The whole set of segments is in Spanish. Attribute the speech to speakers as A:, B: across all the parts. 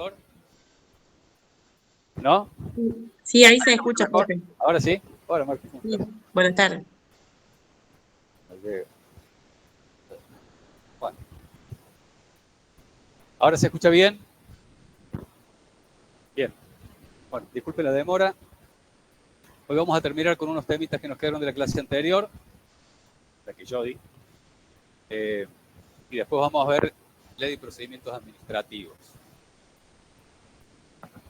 A: mejor? ¿No?
B: Sí, ahí se escucha,
A: ¿Mejor?
B: profe.
A: ¿Ahora sí? Ahora, Marcos.
B: Sí. Buenas tardes.
A: Bueno. ¿Ahora se escucha bien? Bien. Bueno, disculpe la demora. Hoy vamos a terminar con unos temitas que nos quedaron de la clase anterior, la que yo di. Y después vamos a ver ley de procedimientos administrativos.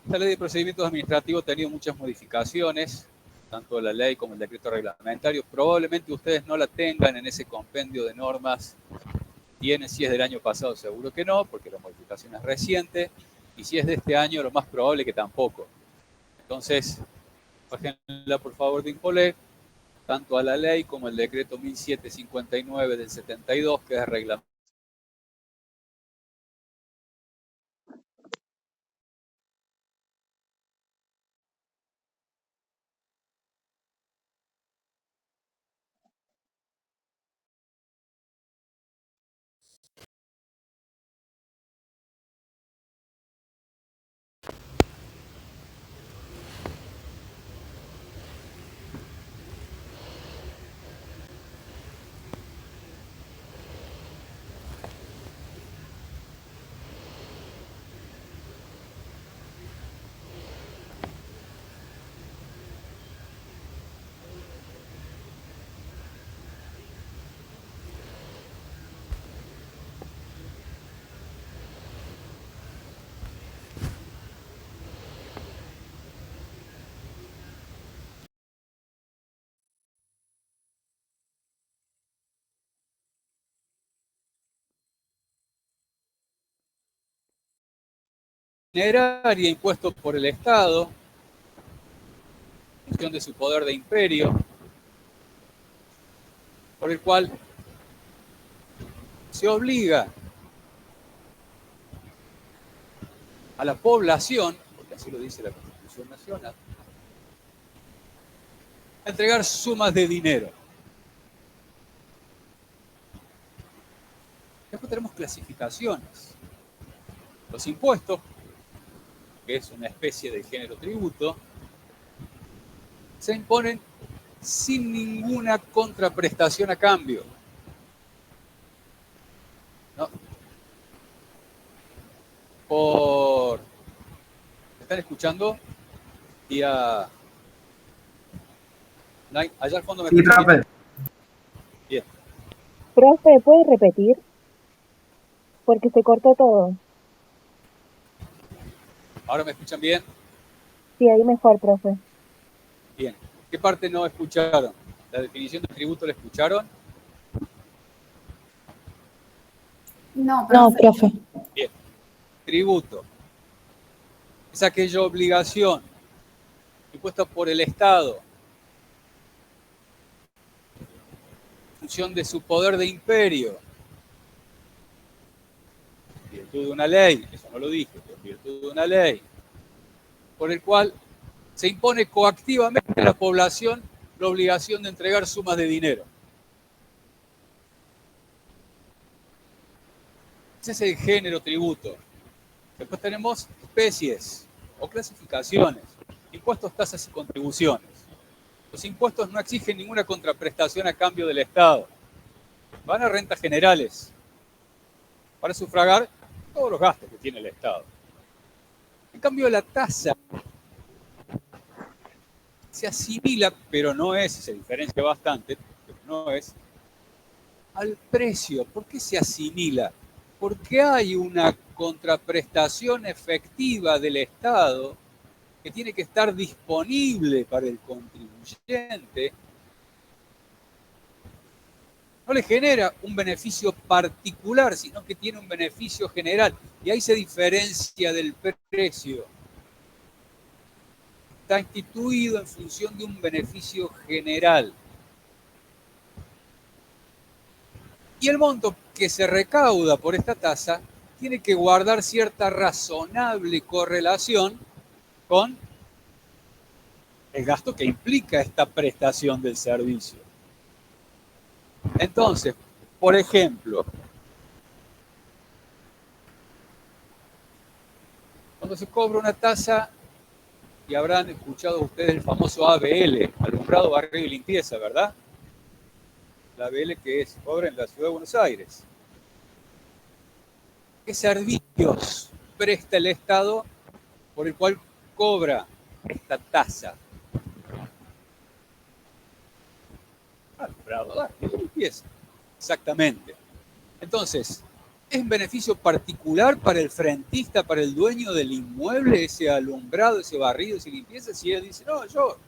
A: Esta ley de procedimientos administrativos ha tenido muchas modificaciones, tanto la ley como el decreto reglamentario. Probablemente ustedes no la tengan en ese compendio de normas. Tienen, si es del año pasado, seguro que no, porque la modificación es reciente. Y si es de este año, lo más probable que tampoco. Entonces, bájenla por favor de Impolé, tanto a la ley como el decreto 1759 del 72, que es reglamento. Funeraria impuesto por el Estado, en función de su poder de imperio, por el cual se obliga a la población, porque así lo dice la Constitución Nacional, a entregar sumas de dinero. Después tenemos clasificaciones. Los impuestos, que es una especie de género tributo, se imponen sin ninguna contraprestación a cambio. ¿No? ¿Me están escuchando? Y allá al fondo me escuchan bien. Bien.
C: Profe, ¿puede repetir? Porque se cortó todo.
A: ¿Ahora me escuchan bien?
C: Sí, ahí mejor, profe.
A: Bien. ¿Qué parte no escucharon? ¿La definición de tributo la escucharon?
C: No, profe.
A: Bien. Tributo es aquella obligación impuesta por el Estado en función de su poder de imperio, en virtud de una ley, eso no lo dije, pero en virtud de una ley, por el cual se impone coactivamente a la población la obligación de entregar sumas de dinero. Ese es el género tributo. Después tenemos especies o clasificaciones, impuestos, tasas y contribuciones. Los impuestos no exigen ninguna contraprestación a cambio del Estado. Van a rentas generales para sufragar todos los gastos que tiene el Estado. En cambio, la tasa se asimila, pero no es, se diferencia bastante, pero no es, al precio. ¿Por qué se asimila? Porque hay una contraprestación efectiva del Estado que tiene que estar disponible para el contribuyente. No le genera un beneficio particular, sino que tiene un beneficio general. Y ahí se diferencia del precio. Está instituido en función de un beneficio general. Y el monto que se recauda por esta tasa tiene que guardar cierta razonable correlación con el gasto que implica esta prestación del servicio. Entonces, por ejemplo, Cuando se cobra una tasa, y habrán escuchado ustedes el famoso ABL, alumbrado, barrio y limpieza, ¿verdad? La ABL que se cobra en la ciudad de Buenos Aires. ¿Qué servicios presta el Estado por el cual cobra esta tasa? Alumbrado, barrio y limpieza. Exactamente. Entonces, ¿es un beneficio particular para el frentista, para el dueño del inmueble, ese alumbrado, ese barrido, esa limpieza? Si él dice, no, yo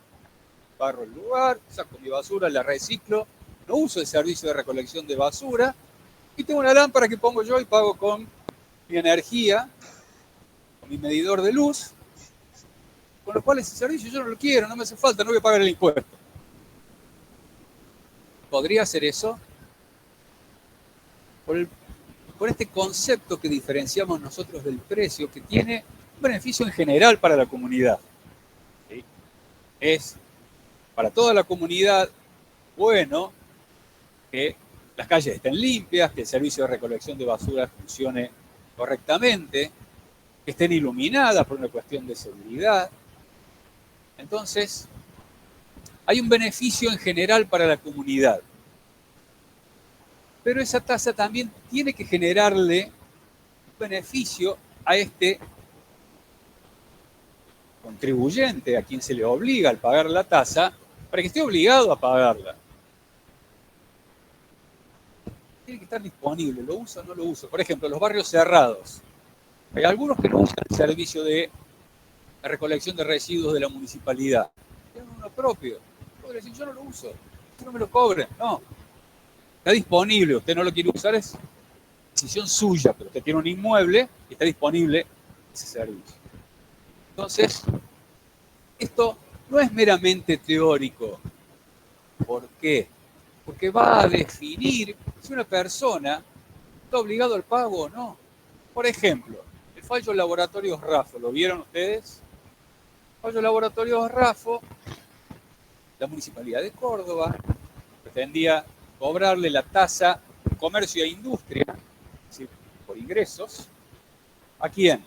A: barro el lugar, saco mi basura, la reciclo, no uso el servicio de recolección de basura, y tengo una lámpara que pongo yo y pago con mi energía, con mi medidor de luz, con lo cual ese servicio yo no lo quiero, no me hace falta, no voy a pagar el impuesto. ¿Podría hacer eso? Por este concepto que diferenciamos nosotros del precio, que tiene un beneficio en general para la comunidad. ¿Sí? Es para toda la comunidad bueno que las calles estén limpias, que el servicio de recolección de basura funcione correctamente, que estén iluminadas por una cuestión de seguridad. Entonces, hay un beneficio en general para la comunidad. Pero esa tasa también tiene que generarle un beneficio a este contribuyente, a quien se le obliga al pagar la tasa, para que esté obligado a pagarla. Tiene que estar disponible, ¿lo uso o no lo uso? Por ejemplo, los barrios cerrados. Hay algunos que no usan el servicio de la recolección de residuos de la municipalidad. Tienen uno propio. Podría decir, yo no lo uso, no me lo cobren. No. Está disponible, usted no lo quiere usar, es decisión suya, pero usted tiene un inmueble y está disponible ese servicio. Entonces, esto no es meramente teórico. ¿Por qué? Porque va a definir si una persona está obligado al pago o no. Por ejemplo, el fallo Laboratorios Raffo, ¿lo vieron ustedes? El fallo Laboratorios Raffo, la Municipalidad de Córdoba pretendía cobrarle la tasa comercio e industria, es decir, por ingresos, ¿a quién?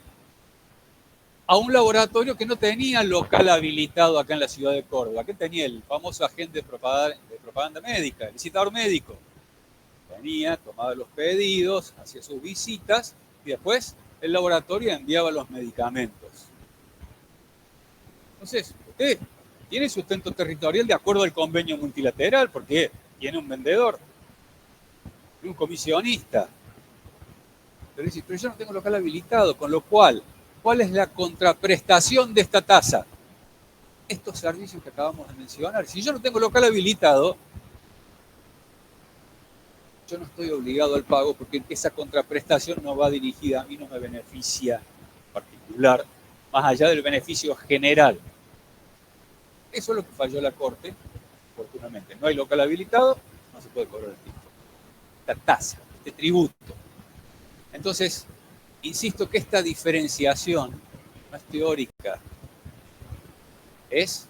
A: A un laboratorio que no tenía local habilitado acá en la ciudad de Córdoba, que tenía el famoso agente de propaganda médica, el licitador médico. Venía, tomaba los pedidos, hacía sus visitas y después el laboratorio enviaba los medicamentos. Entonces, usted tiene sustento territorial de acuerdo al convenio multilateral, porque tiene un vendedor, un comisionista. Pero dice, pero yo no tengo local habilitado, con lo cual, ¿cuál es la contraprestación de esta tasa? Estos servicios que acabamos de mencionar. Si yo no tengo local habilitado, yo no estoy obligado al pago porque esa contraprestación no va dirigida a mí, no me beneficia en particular, más allá del beneficio general. Eso es lo que falló la Corte, oportunamente. No hay local habilitado, no se puede cobrar el tipo. Esta tasa, este tributo. Entonces, insisto que esta diferenciación no es teórica, es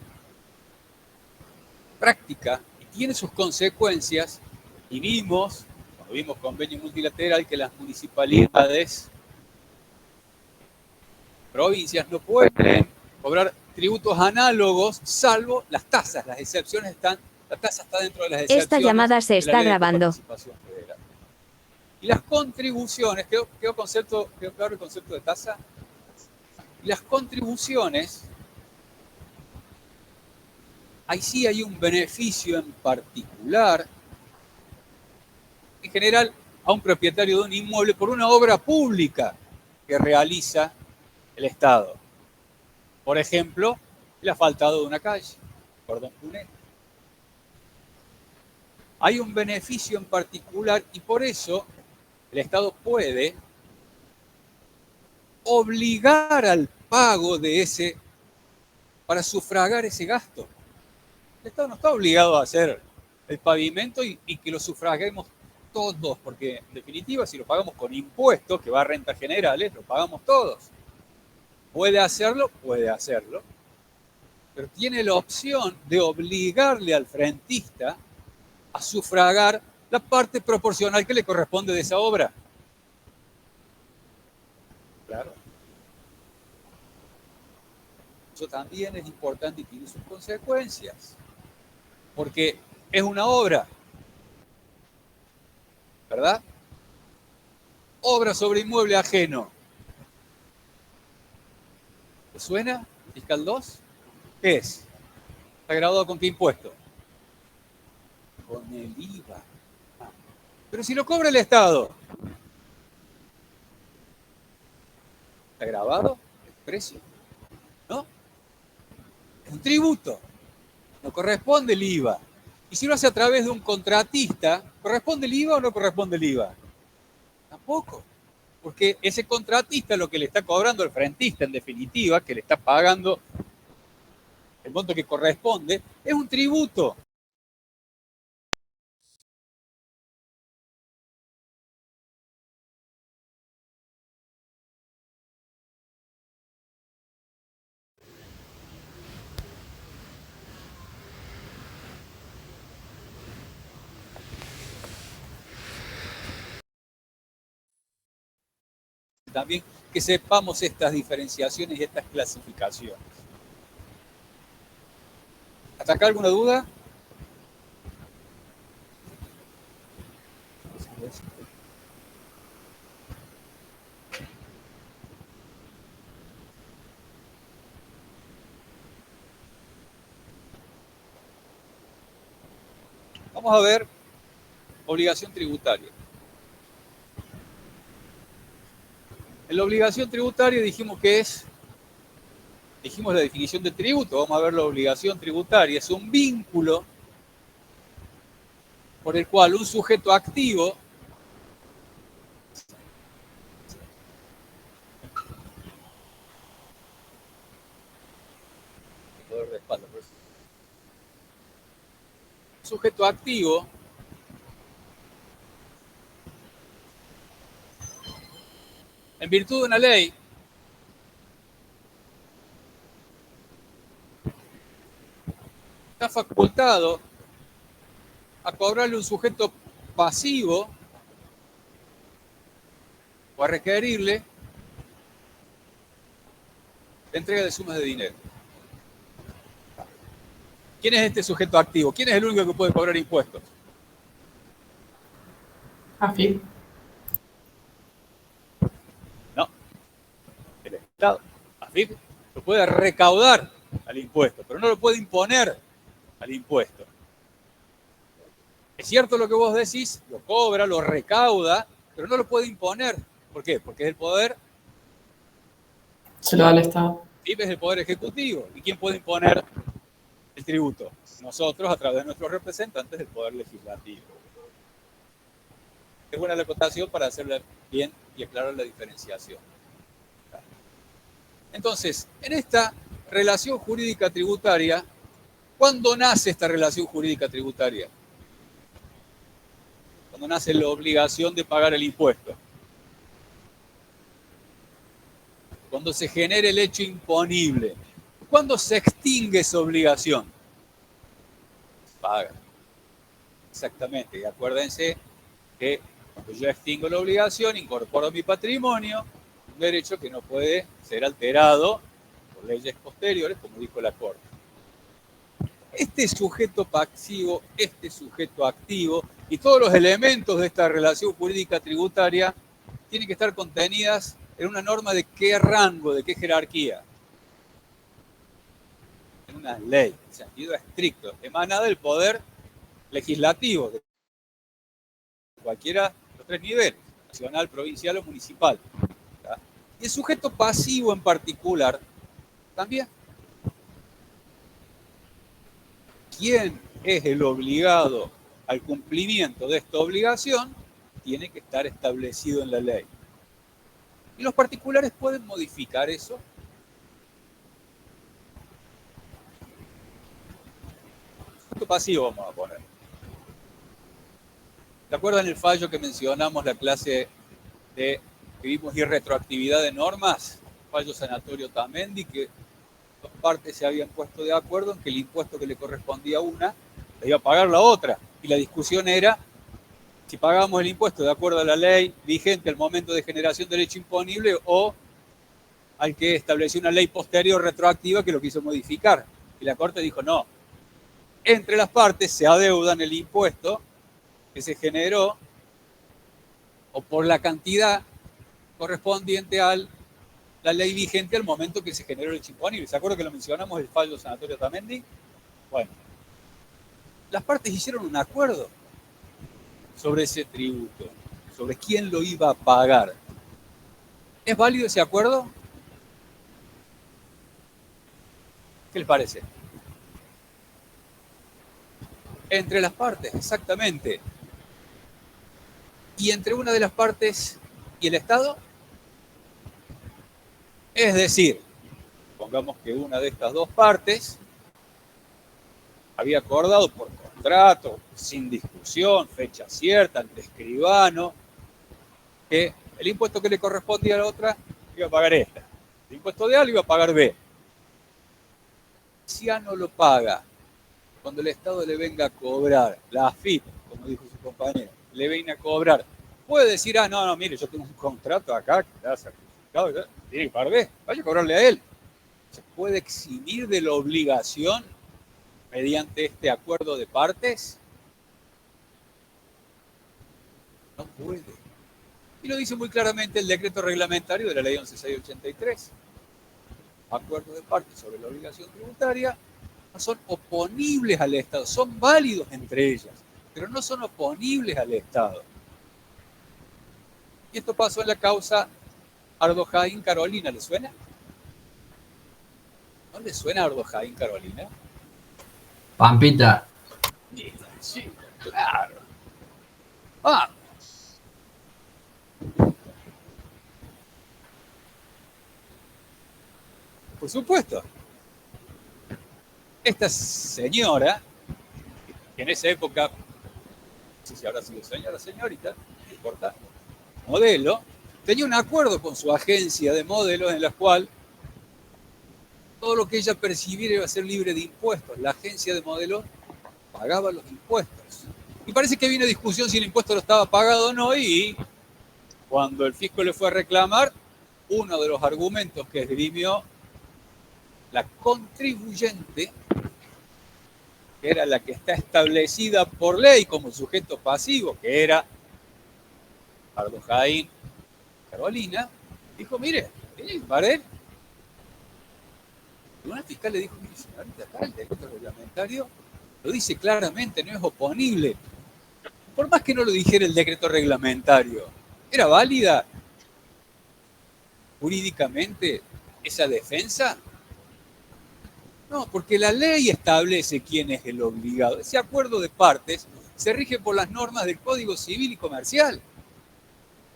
A: práctica y tiene sus consecuencias. Y vimos, cuando vimos convenio multilateral, que las municipalidades, provincias no pueden cobrar tributos análogos, salvo las tasas. Las excepciones están, la tasa está dentro de las excepciones.
D: Esta llamada se está grabando.
A: Y las contribuciones, ¿quedó claro el concepto de tasa? Y las contribuciones, ahí sí hay un beneficio en particular, en general, a un propietario de un inmueble por una obra pública que realiza el Estado. Por ejemplo, el asfaltado de una calle, cordón cuneta. Hay un beneficio en particular y por eso el Estado puede obligar al pago de ese, para sufragar ese gasto. El Estado no está obligado a hacer el pavimento y que lo sufraguemos todos, porque en definitiva, si lo pagamos con impuestos, que va a rentas generales, lo pagamos todos. Puede hacerlo, pero tiene la opción de obligarle al frentista a sufragar la parte proporcional que le corresponde de esa obra. Claro. Eso también es importante y tiene sus consecuencias. Porque es una obra, ¿verdad? Obra sobre inmueble ajeno. ¿Te suena? Fiscal 2. ¿Qué es? ¿Está grabado con qué impuesto? Con el IVA. Pero si lo cobra el Estado. ¿Está grabado el precio? ¿No? Es un tributo. No corresponde el IVA. Y si lo hace a través de un contratista, ¿corresponde el IVA o no corresponde el IVA? Tampoco. Porque ese contratista lo que le está cobrando al frentista, en definitiva, que le está pagando el monto que corresponde, es un tributo. También que sepamos estas diferenciaciones y estas clasificaciones. ¿Hasta acá alguna duda? Vamos a ver obligación tributaria. En la obligación tributaria dijimos la definición de tributo. Vamos a ver la obligación tributaria. Es un vínculo por el cual un sujeto activo en virtud de una ley está facultado a cobrarle un sujeto pasivo o a requerirle la entrega de sumas de dinero. ¿Quién es este sujeto activo? ¿Quién es el único que puede cobrar impuestos?
E: AFIP.
A: No, el Estado. AFIP lo puede recaudar al impuesto, pero no lo puede imponer al impuesto. Es cierto lo que vos decís, lo cobra, lo recauda, pero no lo puede imponer. ¿Por qué? Porque es el poder.
E: Se lo da al Estado.
A: AFIP es el poder ejecutivo. ¿Y quién puede imponer el tributo? Nosotros, a través de nuestros representantes del poder legislativo. Es buena la acotación para hacerla bien y aclarar la diferenciación. Entonces, en esta relación jurídica tributaria, ¿cuándo nace esta relación jurídica tributaria? Cuando nace la obligación de pagar el impuesto. Cuando se genera el hecho imponible. ¿Cuándo se extingue esa obligación? Paga. Exactamente. Y acuérdense que cuando yo extingo la obligación, incorporo a mi patrimonio un derecho que no puede ser alterado por leyes posteriores, como dijo la Corte. Este sujeto pasivo, este sujeto activo y todos los elementos de esta relación jurídica tributaria tienen que estar contenidas en una norma de qué rango, de qué jerarquía. En una ley, en sentido estricto, emanada del poder legislativo, de cualquiera de los tres niveles, nacional, provincial o municipal. ¿Tá? Y el sujeto pasivo en particular, también. ¿Quién es el obligado al cumplimiento de esta obligación? Tiene que estar establecido en la ley. ¿Y los particulares pueden modificar eso? Sujeto pasivo vamos a poner. ¿Te acuerdan el fallo que mencionamos la clase que vimos irretroactividad de normas? Fallo Sanatorio Tamendi, que dos partes se habían puesto de acuerdo en que el impuesto que le correspondía a una le iba a pagar la otra. Y la discusión era si pagamos el impuesto de acuerdo a la ley vigente al momento de generación del hecho imponible o al que estableció una ley posterior retroactiva que lo quiso modificar. Y la Corte dijo no. Entre las partes se adeudan el impuesto que se generó o por la cantidad correspondiente a la ley vigente al momento que se generó el hecho imponible. ¿Se acuerdan que lo mencionamos, el fallo Sanatorio Otamendi? Bueno, las partes hicieron un acuerdo sobre ese tributo, sobre quién lo iba a pagar. ¿Es válido ese acuerdo? ¿Qué les parece? Entre las partes, exactamente. ¿Y entre una de las partes y el Estado? Es decir, pongamos que una de estas dos partes había acordado por contrato, sin discusión, fecha cierta, ante escribano, que el impuesto que le correspondía a la otra iba a pagar esta. El impuesto de A lo iba a pagar B. Si A no lo paga, cuando el Estado le venga a cobrar, la AFIP, como dijo su compañero, le viene a cobrar, puede decir, no, mire, yo tengo un contrato acá, que está certificado, tiene que pagar B, vaya a cobrarle a él. Se puede eximir de la obligación mediante este acuerdo de partes. No puede. Y lo dice muy claramente el decreto reglamentario de la ley 11683. Acuerdos de partes sobre la obligación tributaria no son oponibles al Estado, son válidos entre ellas, pero no son oponibles al Estado. Y esto pasó en la causa Ardo Jaín Carolina, ¿le suena? ¿No le suena Ardo Jaín Carolina?
F: Pampita.
A: Sí, claro. Vamos. Por supuesto. Esta señora, que en esa época, no sé si habrá sido señora, señorita, no importa, modelo, tenía un acuerdo con su agencia de modelos en la cual todo lo que ella percibiera iba a ser libre de impuestos. La agencia de modelos pagaba los impuestos. Y parece que vino discusión si el impuesto lo estaba pagado o no, y cuando el fisco le fue a reclamar, uno de los argumentos que esgrimió la contribuyente, que era la que está establecida por ley como sujeto pasivo, que era Ardo Jaín Carolina, dijo, mire, para él. Y una fiscal le dijo, mire, señorita, acá el decreto reglamentario lo dice claramente, no es oponible. Por más que no lo dijera el decreto reglamentario, ¿era válida jurídicamente esa defensa? No, porque la ley establece quién es el obligado. Ese acuerdo de partes se rige por las normas del Código Civil y Comercial.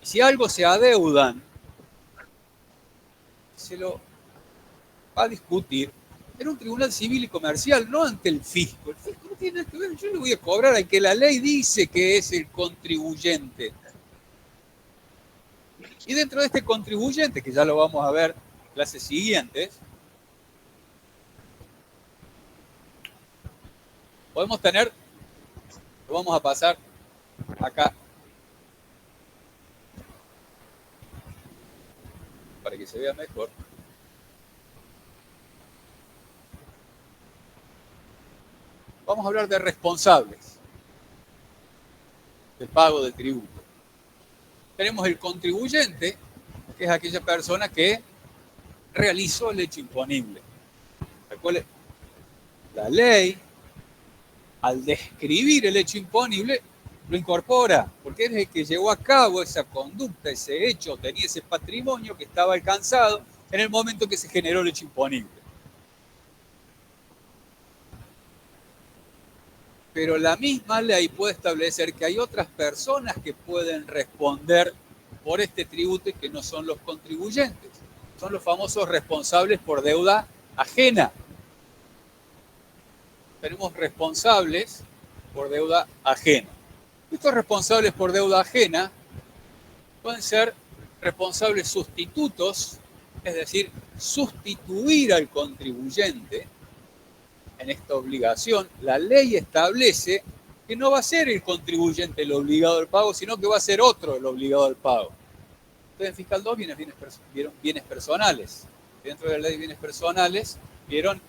A: Y si algo se adeudan, se lo va a discutir en un tribunal civil y comercial, no ante el fisco. El fisco no tiene nada que ver. Yo le voy a cobrar al que la ley dice que es el contribuyente. Y dentro de este contribuyente, que ya lo vamos a ver en clases siguientes, podemos tener, lo vamos a pasar acá, para que se vea mejor. Vamos a hablar de responsables del pago del tributo. Tenemos el contribuyente, que es aquella persona que realizó el hecho imponible. Recuerden, la ley, al describir el hecho imponible, lo incorpora, porque es el que llevó a cabo esa conducta, ese hecho, tenía ese patrimonio que estaba alcanzado en el momento que se generó el hecho imponible. Pero la misma ley puede establecer que hay otras personas que pueden responder por este tributo y que no son los contribuyentes. Son los famosos responsables por deuda ajena. Tenemos responsables por deuda ajena. Estos responsables por deuda ajena pueden ser responsables sustitutos, es decir, sustituir al contribuyente en esta obligación. La ley establece que no va a ser el contribuyente el obligado al pago, sino que va a ser otro el obligado al pago. Ustedes en Fiscal 2 vieron bienes personales. Dentro de la ley de bienes personales vieron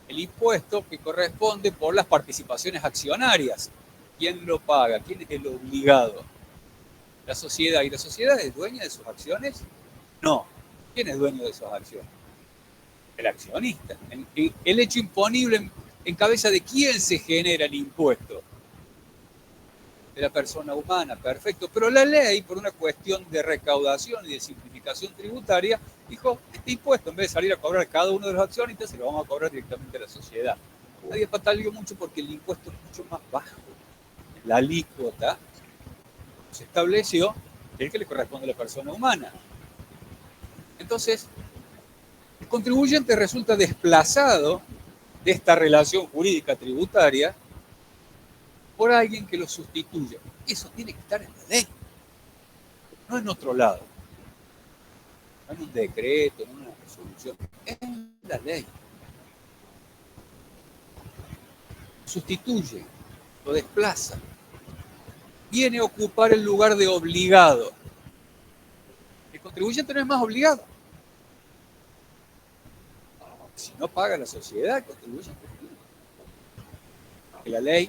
A: el impuesto que corresponde por las participaciones accionarias. ¿Quién lo paga? ¿Quién es el obligado? ¿La sociedad? ¿Y la sociedad es dueña de sus acciones? No. ¿Quién es dueño de esas acciones? El accionista. El hecho imponible en cabeza de quién se genera el impuesto. De la persona humana, perfecto. Pero la ley, por una cuestión de recaudación y de simplificación tributaria, dijo, este impuesto, en vez de salir a cobrar a cada uno de los accionistas, se lo vamos a cobrar directamente a la sociedad. Nadie pataleó mucho porque el impuesto es mucho más bajo. La alícuota se estableció el que le corresponde a la persona humana. Entonces, el contribuyente resulta desplazado de esta relación jurídica tributaria por alguien que lo sustituya. Eso tiene que estar en la ley, no en otro lado, no en un decreto, no en una resolución, en la ley. Sustituye, lo desplaza, viene a ocupar el lugar de obligado. El contribuyente no es más obligado. Si no paga la sociedad, el contribuyente tiene. Que la ley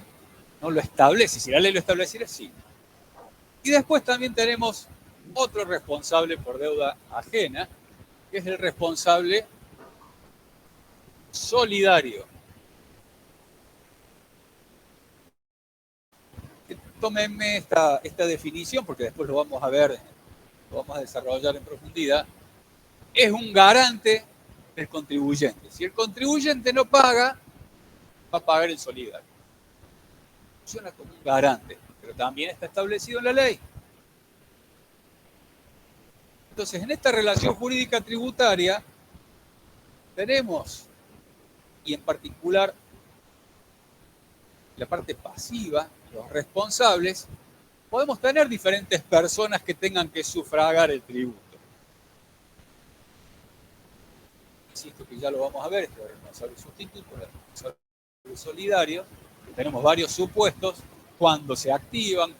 A: no lo establece. Si la ley lo estableciera, sí. Y después también tenemos otro responsable por deuda ajena, que es el responsable solidario. Tómenme esta definición, porque después lo vamos a ver, lo vamos a desarrollar en profundidad. Es un garante del contribuyente. Si el contribuyente no paga, va a pagar el solidario. Funciona como un garante, pero también está establecido en la ley. Entonces, en esta relación jurídica tributaria tenemos, y en particular la parte pasiva, los responsables, podemos tener diferentes personas que tengan que sufragar el tributo. Insisto que ya lo vamos a ver, este es el responsable sustituto, el responsable solidario. Tenemos varios supuestos, cuándo se activan,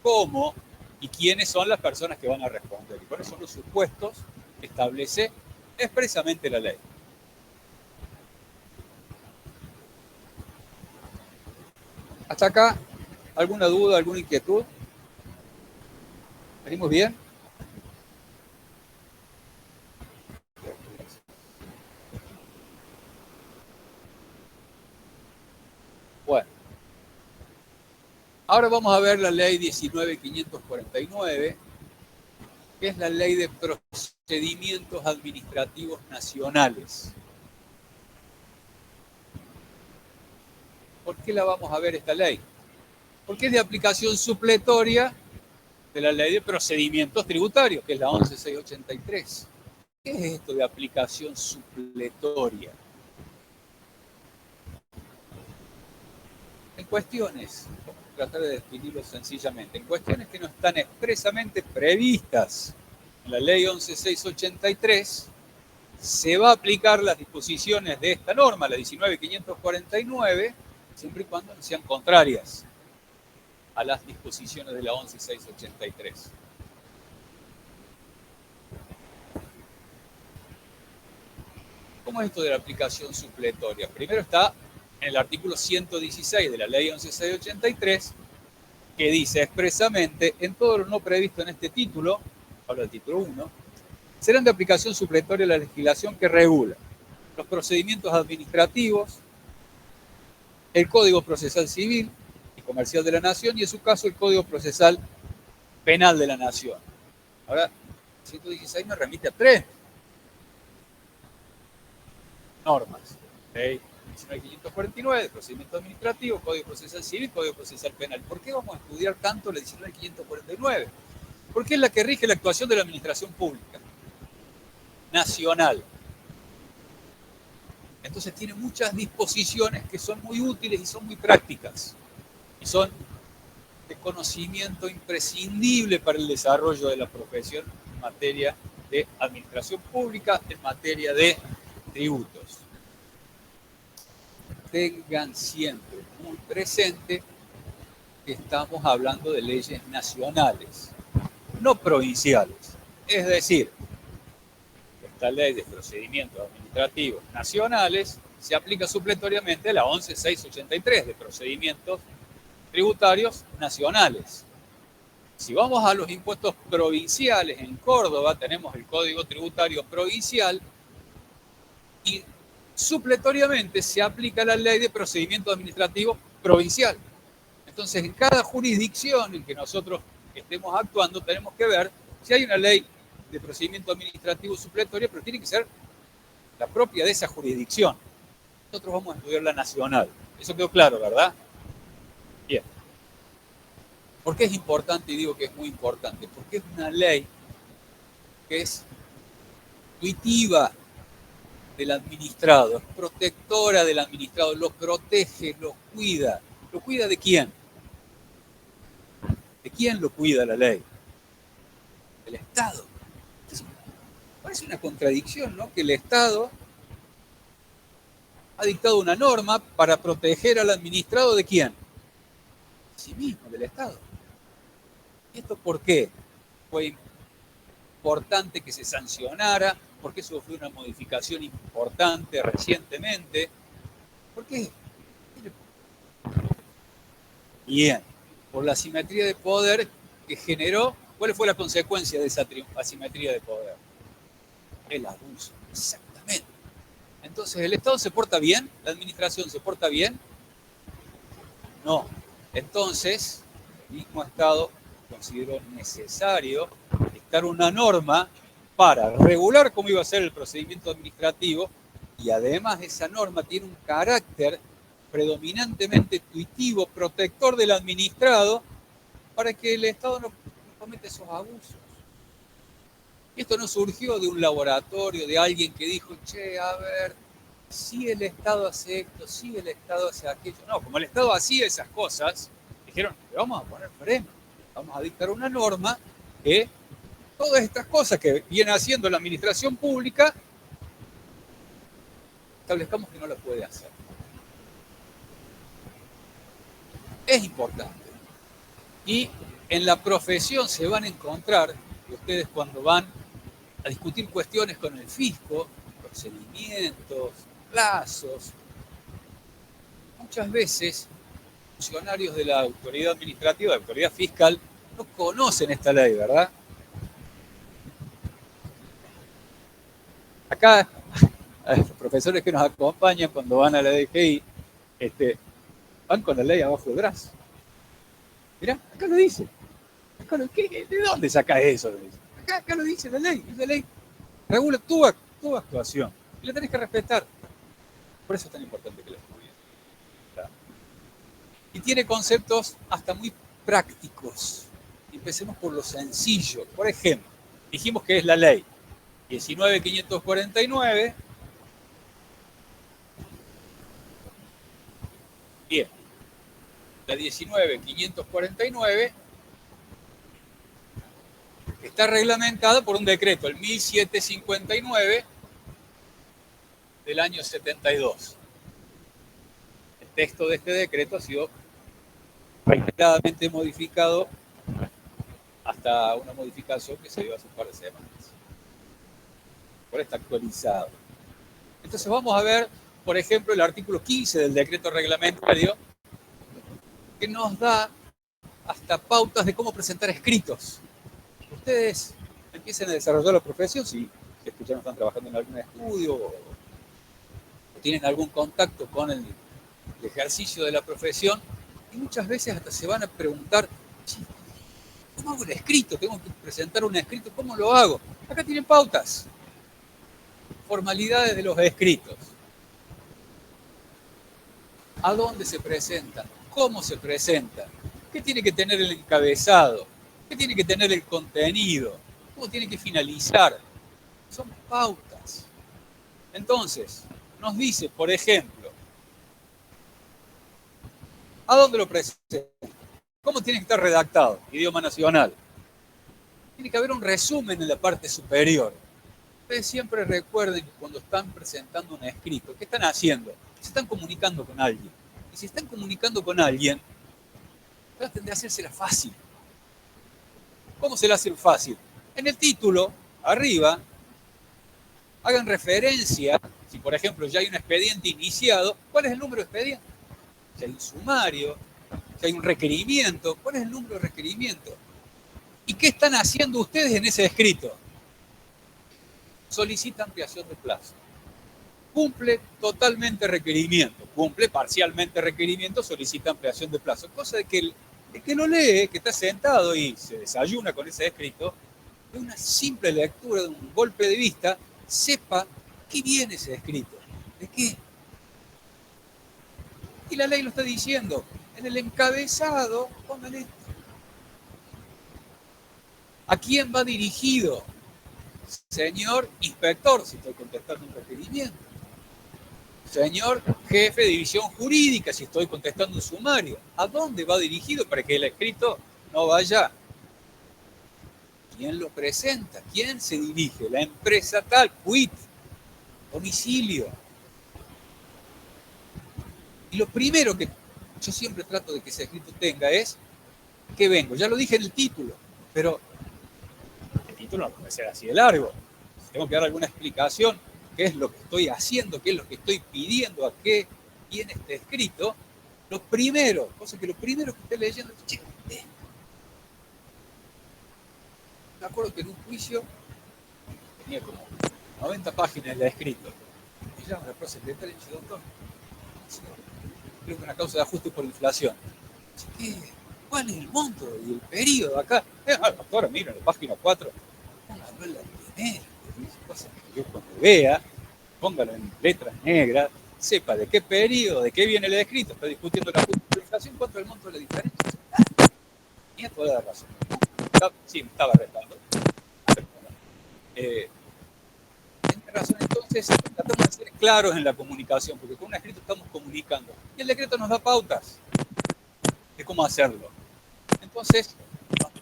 A: cómo y quiénes son las personas que van a responder. Y cuáles son los supuestos que establece expresamente la ley. Hasta acá, ¿alguna duda, alguna inquietud? ¿Venimos bien? Bueno. Ahora vamos a ver la ley 19.549, que es la ley de procedimientos administrativos nacionales. ¿Por qué la vamos a ver esta ley? Porque es de aplicación supletoria de la ley de procedimientos tributarios, que es la 11.683. ¿Qué es esto de aplicación supletoria? En cuestiones, vamos a tratar de definirlo sencillamente, en cuestiones que no están expresamente previstas en la ley 11.683, se va a aplicar las disposiciones de esta norma, la 19.549, siempre y cuando no sean contrarias a las disposiciones de la 11.683. ¿Cómo es esto de la aplicación supletoria? Primero está en el artículo 116 de la ley 11.683, que dice expresamente, en todo lo no previsto en este título, habla del título 1, serán de aplicación supletoria la legislación que regula los procedimientos administrativos, el Código Procesal Civil y Comercial de la Nación y en su caso el Código Procesal Penal de la Nación. Ahora, 116 nos remite a 3 normas. Ley 19.549, procedimiento administrativo, Código Procesal Civil, Código Procesal Penal. ¿Por qué vamos a estudiar tanto la 19.549? Porque es la que rige la actuación de la administración pública nacional. Entonces tiene muchas disposiciones que son muy útiles y son muy prácticas. Y son de conocimiento imprescindible para el desarrollo de la profesión en materia de administración pública, en materia de tributos. Tengan siempre muy presente que estamos hablando de leyes nacionales. no provinciales. Es decir, esta ley de procedimientos administrativos nacionales se aplica supletoriamente a la 11.683 de procedimientos tributarios nacionales. Si vamos a los impuestos provinciales, en Córdoba tenemos el Código Tributario Provincial y supletoriamente se aplica la ley de procedimiento administrativo provincial. Entonces, en cada jurisdicción en que nosotros estemos actuando, tenemos que ver si hay una ley de procedimiento administrativo supletorio, pero tiene que ser la propia de esa jurisdicción. Nosotros vamos a estudiar la nacional. Eso quedó claro, ¿verdad? Bien. ¿Por qué es importante? Y digo que es muy importante. Porque es una ley que es intuitiva del administrado, es protectora del administrado, lo protege, lo cuida. ¿Lo cuida de quién? ¿De quién lo cuida la ley? Del Estado. Entonces, parece una contradicción, ¿no? Que el Estado ha dictado una norma para proteger al administrado ¿de quién? De sí mismo, del Estado. ¿Y esto por qué? Fue importante que se sancionara, porque sufrió una modificación importante recientemente. ¿Por qué? Bien, por la asimetría de poder que generó. ¿Cuál fue la consecuencia de esa asimetría de poder? El abuso, exactamente. Entonces, ¿el Estado se porta bien? ¿La administración se porta bien? No. Entonces, el mismo Estado consideró necesario dictar una norma para regular cómo iba a ser el procedimiento administrativo y además esa norma tiene un carácter predominantemente intuitivo, protector del administrado, para que el Estado no cometa esos abusos. Y esto no surgió de un laboratorio, de alguien que dijo, che, a ver, si el Estado hace esto, si el Estado hace aquello. No, como el Estado hacía esas cosas, dijeron, le vamos a poner freno, vamos a dictar una norma que todas estas cosas que viene haciendo la administración pública, establezcamos que no las puede hacer. Es importante. Y en la profesión se van a encontrar, ustedes cuando van a discutir cuestiones con el fisco, procedimientos, plazos, muchas veces funcionarios de la autoridad administrativa, de la autoridad fiscal, no conocen esta ley, ¿verdad? Acá, a los profesores que nos acompañan cuando van a la DGI, van con la ley abajo del brazo. Mirá, acá lo dice. ¿De dónde saca eso? Acá lo dice la ley. La ley regula tu actuación y la tenés que respetar. Por eso es tan importante que la estudien. Y tiene conceptos hasta muy prácticos. Empecemos por lo sencillo. Por ejemplo, dijimos que es la ley 19.549. Bien. La 19.549 está reglamentada por un decreto, el 1759 del año 72. El texto de este decreto ha sido reiteradamente modificado hasta una modificación que se dio hace un par de semanas. Ahora está actualizado. Entonces vamos a ver, por ejemplo, el artículo 15 del decreto reglamentario, que nos da hasta pautas de cómo presentar escritos. Ustedes empiecen a desarrollar la profesión, si escucharon, están trabajando en algún estudio o tienen algún contacto con el ejercicio de la profesión, y muchas veces hasta se van a preguntar, ¿cómo hago el escrito? Tengo que presentar un escrito, ¿cómo lo hago? Acá tienen pautas, formalidades de los escritos. ¿A dónde se presentan? ¿Cómo se presentan? ¿Qué tiene que tener el encabezado? ¿Qué tiene que tener el contenido? ¿Cómo tiene que finalizar? Son pautas. Entonces, nos dice, por ejemplo, ¿a dónde lo presenta? ¿Cómo tiene que estar redactado? Idioma nacional. Tiene que haber un resumen en la parte superior. Ustedes siempre recuerden que cuando están presentando un escrito, ¿qué están haciendo? Se están comunicando con alguien. Y si están comunicando con alguien, traten de hacérsela fácil. ¿Cómo se le hace fácil? En el título, arriba, hagan referencia, si por ejemplo ya hay un expediente iniciado, ¿cuál es el número de expediente? Si hay un sumario, si hay un requerimiento, ¿cuál es el número de requerimiento? ¿Y qué están haciendo ustedes en ese escrito? Solicita ampliación de plazo. Cumple totalmente requerimiento, cumple parcialmente requerimiento, solicita ampliación de plazo. Cosa de que el que lo lee, que está sentado y se desayuna con ese escrito, de una simple lectura, de un golpe de vista, sepa qué viene ese escrito, de qué. Y la ley lo está diciendo. En el encabezado, pongan esto. ¿A quién va dirigido? Señor inspector, si estoy contestando un requerimiento. Señor jefe de división jurídica, si estoy contestando un sumario. ¿A dónde va dirigido para que el escrito no vaya? ¿Quién lo presenta? ¿Quién se dirige? La empresa tal, quit, domicilio. Y lo primero que yo siempre trato de que ese escrito tenga es que vengo. Ya lo dije en el título, pero el título no puede ser así de largo. Tengo que dar alguna explicación, qué es lo que estoy haciendo, qué es lo que estoy pidiendo, a qué viene este escrito. Lo primero que esté leyendo es, me acuerdo que en un juicio tenía como 90 páginas de escrito. Y llama la prosecretaria y dice, doctor, creo que una causa de ajuste por inflación. ¿Cuál es el monto y el periodo acá? Doctora, mira, la página 4, póngalo en la primera. Cosas que yo cuando vea, póngalo en letras negras, sepa de qué periodo, de qué viene el escrito, está discutiendo la ajuste por inflación, cuánto es el monto de la diferencia. Tenía toda la razón. Sí, me estaba retando. Tiene razón, entonces tratamos de ser claros en la comunicación, porque con un escrito estamos comunicando. Y el decreto nos da pautas de cómo hacerlo. Entonces,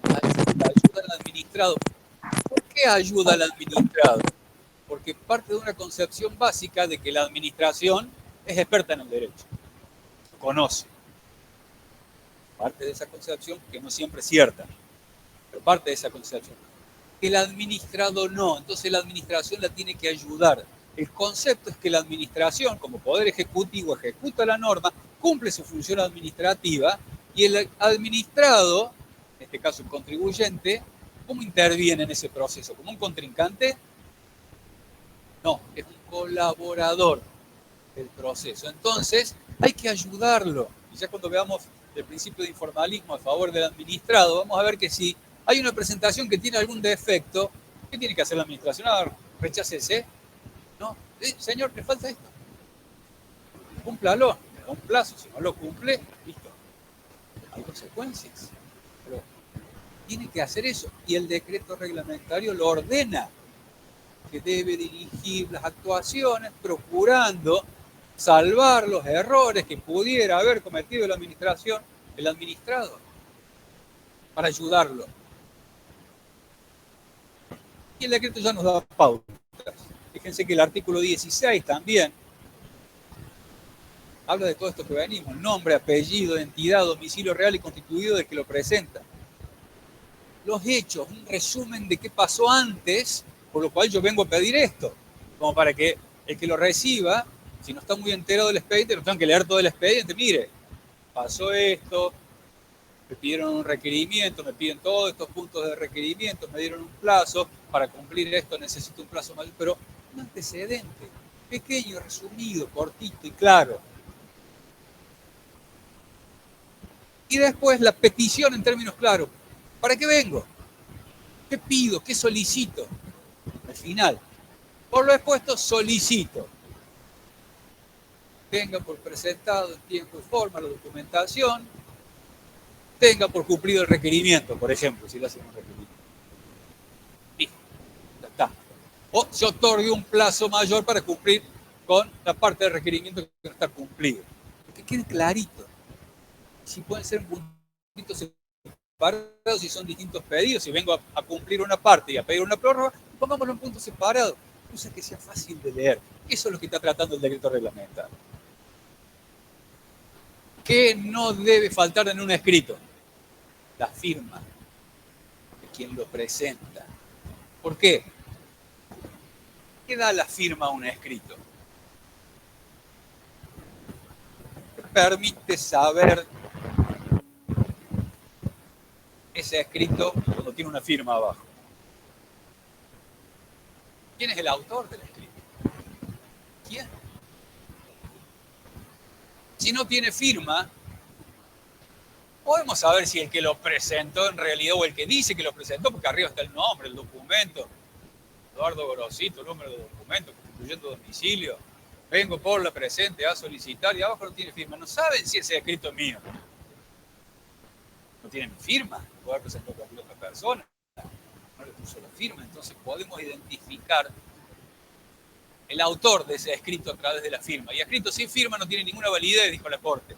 A: ayuda al administrado. ¿Por qué ayuda al administrado? Porque parte de una concepción básica de que la administración es experta en el derecho. Conoce. Parte de esa concepción que no siempre es cierta, pero parte de esa concepción. El administrado no, entonces la administración la tiene que ayudar. El concepto es que la administración, como poder ejecutivo, ejecuta la norma, cumple su función administrativa y el administrado, en este caso el contribuyente, ¿cómo interviene en ese proceso? ¿Como un contrincante? No, es un colaborador del proceso. Entonces, hay que ayudarlo. Y ya cuando veamos el principio de informalismo a favor del administrado, vamos a ver que si hay una presentación que tiene algún defecto, ¿qué tiene que hacer la administración? Rechácese. No, señor, le falta esto. Cúmplalo, le da un plazo, si no lo cumple, listo. Hay consecuencias. Pero tiene que hacer eso. Y el decreto reglamentario lo ordena, que debe dirigir las actuaciones procurando salvar los errores que pudiera haber cometido la administración, el administrado, para ayudarlo. Y el decreto ya nos da pautas. Fíjense que el artículo 16 también habla de todo esto que venimos: nombre, apellido, entidad, domicilio real y constituido del que lo presenta. Los hechos, un resumen de qué pasó antes, por lo cual yo vengo a pedir esto, como para que el que lo reciba, si no está muy enterado del expediente, no tengan que leer todo el expediente. Mire, pasó esto, me pidieron un requerimiento, me piden todos estos puntos de requerimiento, me dieron un plazo, para cumplir esto necesito un plazo mayor, pero un antecedente, pequeño, resumido, cortito y claro. Y después la petición en términos claros. ¿Para qué vengo? ¿Qué pido? ¿Qué solicito? Al final, por lo expuesto, solicito. Tenga por presentado en tiempo y forma la documentación, tenga por cumplido el requerimiento, por ejemplo, si le hacen un requerimiento. Listo, ya está. O se otorgue un plazo mayor para cumplir con la parte del requerimiento que no está cumplido. Que quede clarito. Si pueden ser puntitos separados, si son distintos pedidos, si vengo a cumplir una parte y a pedir una prórroga, pongámoslo en puntos separados, cosa que sea fácil de leer. Eso es lo que está tratando el decreto reglamentario. ¿Qué no debe faltar en un escrito? La firma de quien lo presenta. ¿Por qué? ¿Qué da la firma a un escrito? ¿Qué permite saber ese escrito cuando tiene una firma abajo? ¿Quién es el autor del escrito? ¿Quién? Si no tiene firma, podemos saber si el que lo presentó en realidad o el que dice que lo presentó, porque arriba está el nombre, el documento, Eduardo Gorosito, el número de documento, constituyendo domicilio, vengo por la presente a solicitar, y abajo no tiene firma. No saben si ese escrito es mío. No tiene firma, puede haber presentado cualquier otra persona, no le puso la firma, entonces podemos identificar el autor de ese escrito a través de la firma. Y escrito sin firma no tiene ninguna validez, dijo la Corte.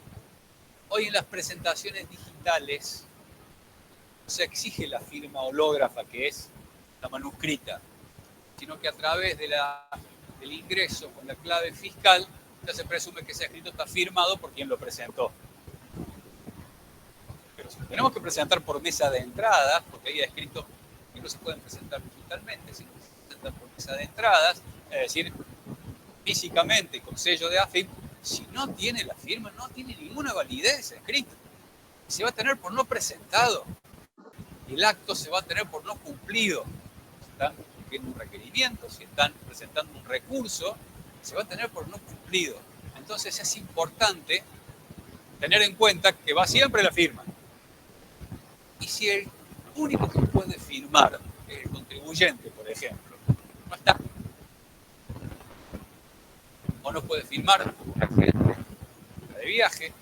A: Hoy en las presentaciones digitales no se exige la firma hológrafa, que es la manuscrita, sino que a través del ingreso con la clave fiscal ya se presume que ese escrito está firmado por quien lo presentó. Pero si lo tenemos que presentar por mesa de entradas, porque hay escritos que no se pueden presentar digitalmente, sino que se presentan por mesa de entradas, es decir, físicamente con sello de AFIP, si no tiene la firma, no tiene ninguna validez ese escrito. Se va a tener por no presentado. Y el acto se va a tener por no cumplido. Si están cumpliendo un requerimiento, si están presentando un recurso, se va a tener por no cumplido. Entonces es importante tener en cuenta que va siempre la firma. Y si el único que puede firmar es el contribuyente, por ejemplo, no está, o no puede firmar la gente de viaje,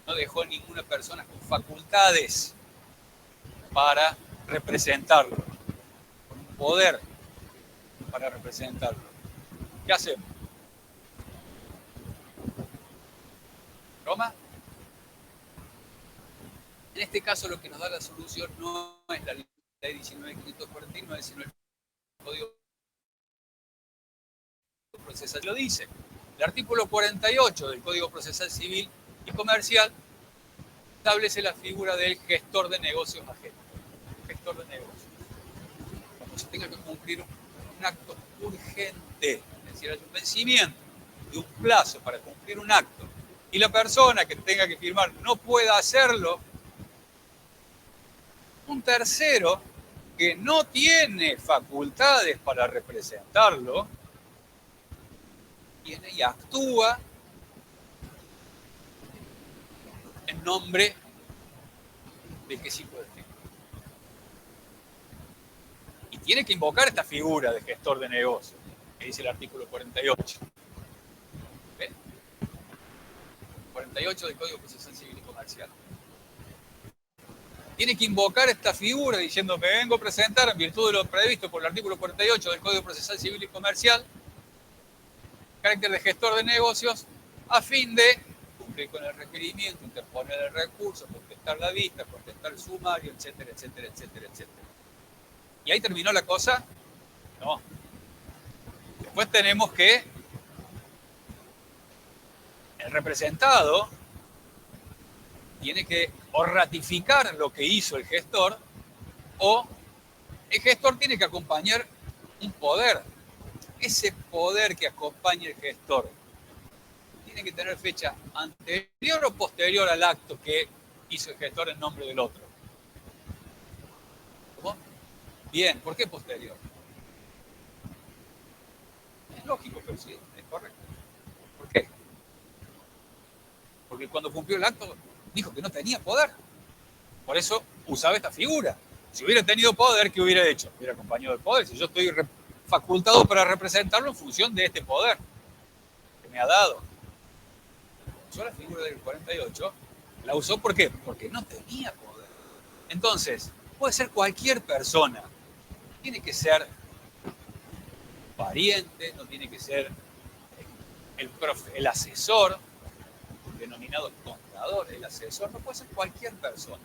A: no dejó ninguna persona con facultades para representarlo, con un poder para representarlo. ¿Qué hacemos? ¿Roma? En este caso lo que nos da la solución no es la ley 19.549, sino el Código Procesal. Lo dice. El artículo 48 del Código Procesal Civil y Comercial establece la figura del gestor de negocios ajenos. Gestor de negocios. Cuando se tenga que cumplir un acto urgente, es decir, hay un vencimiento de un plazo para cumplir un acto, y la persona que tenga que firmar no pueda hacerlo, un tercero que no tiene facultades para representarlo, viene y actúa en nombre del que sí puede firmar. Y tiene que invocar esta figura de gestor de negocios, que dice el artículo 48. ¿Ven? 48 del Código Procesal Civil y Comercial. Tiene que invocar esta figura diciendo: me vengo a presentar en virtud de lo previsto por el artículo 48 del Código Procesal Civil y Comercial, carácter de gestor de negocios, a fin de cumplir con el requerimiento, interponer el recurso, contestar la vista, contestar el sumario, etcétera, etcétera, etcétera, etcétera. ¿Y ahí terminó la cosa? No. Después tenemos que el representado tiene que o ratificar lo que hizo el gestor, o el gestor tiene que acompañar un poder. Ese poder que acompaña el gestor tiene que tener fecha anterior o posterior al acto que hizo el gestor en nombre del otro. ¿Cómo? Bien, ¿por qué posterior? Es lógico, pero sí, es correcto. ¿Por qué? Porque cuando cumplió el acto dijo que no tenía poder. Por eso usaba esta figura. Si hubiera tenido poder, ¿qué hubiera hecho? Hubiera acompañado el poder. Si yo estoy facultado para representarlo en función de este poder que me ha dado. Usó la figura del 48. ¿La usó por qué? Porque no tenía poder. Entonces, puede ser cualquier persona. Tiene que ser pariente, no tiene que ser el asesor, denominado contador, el asesor, no puede ser cualquier persona.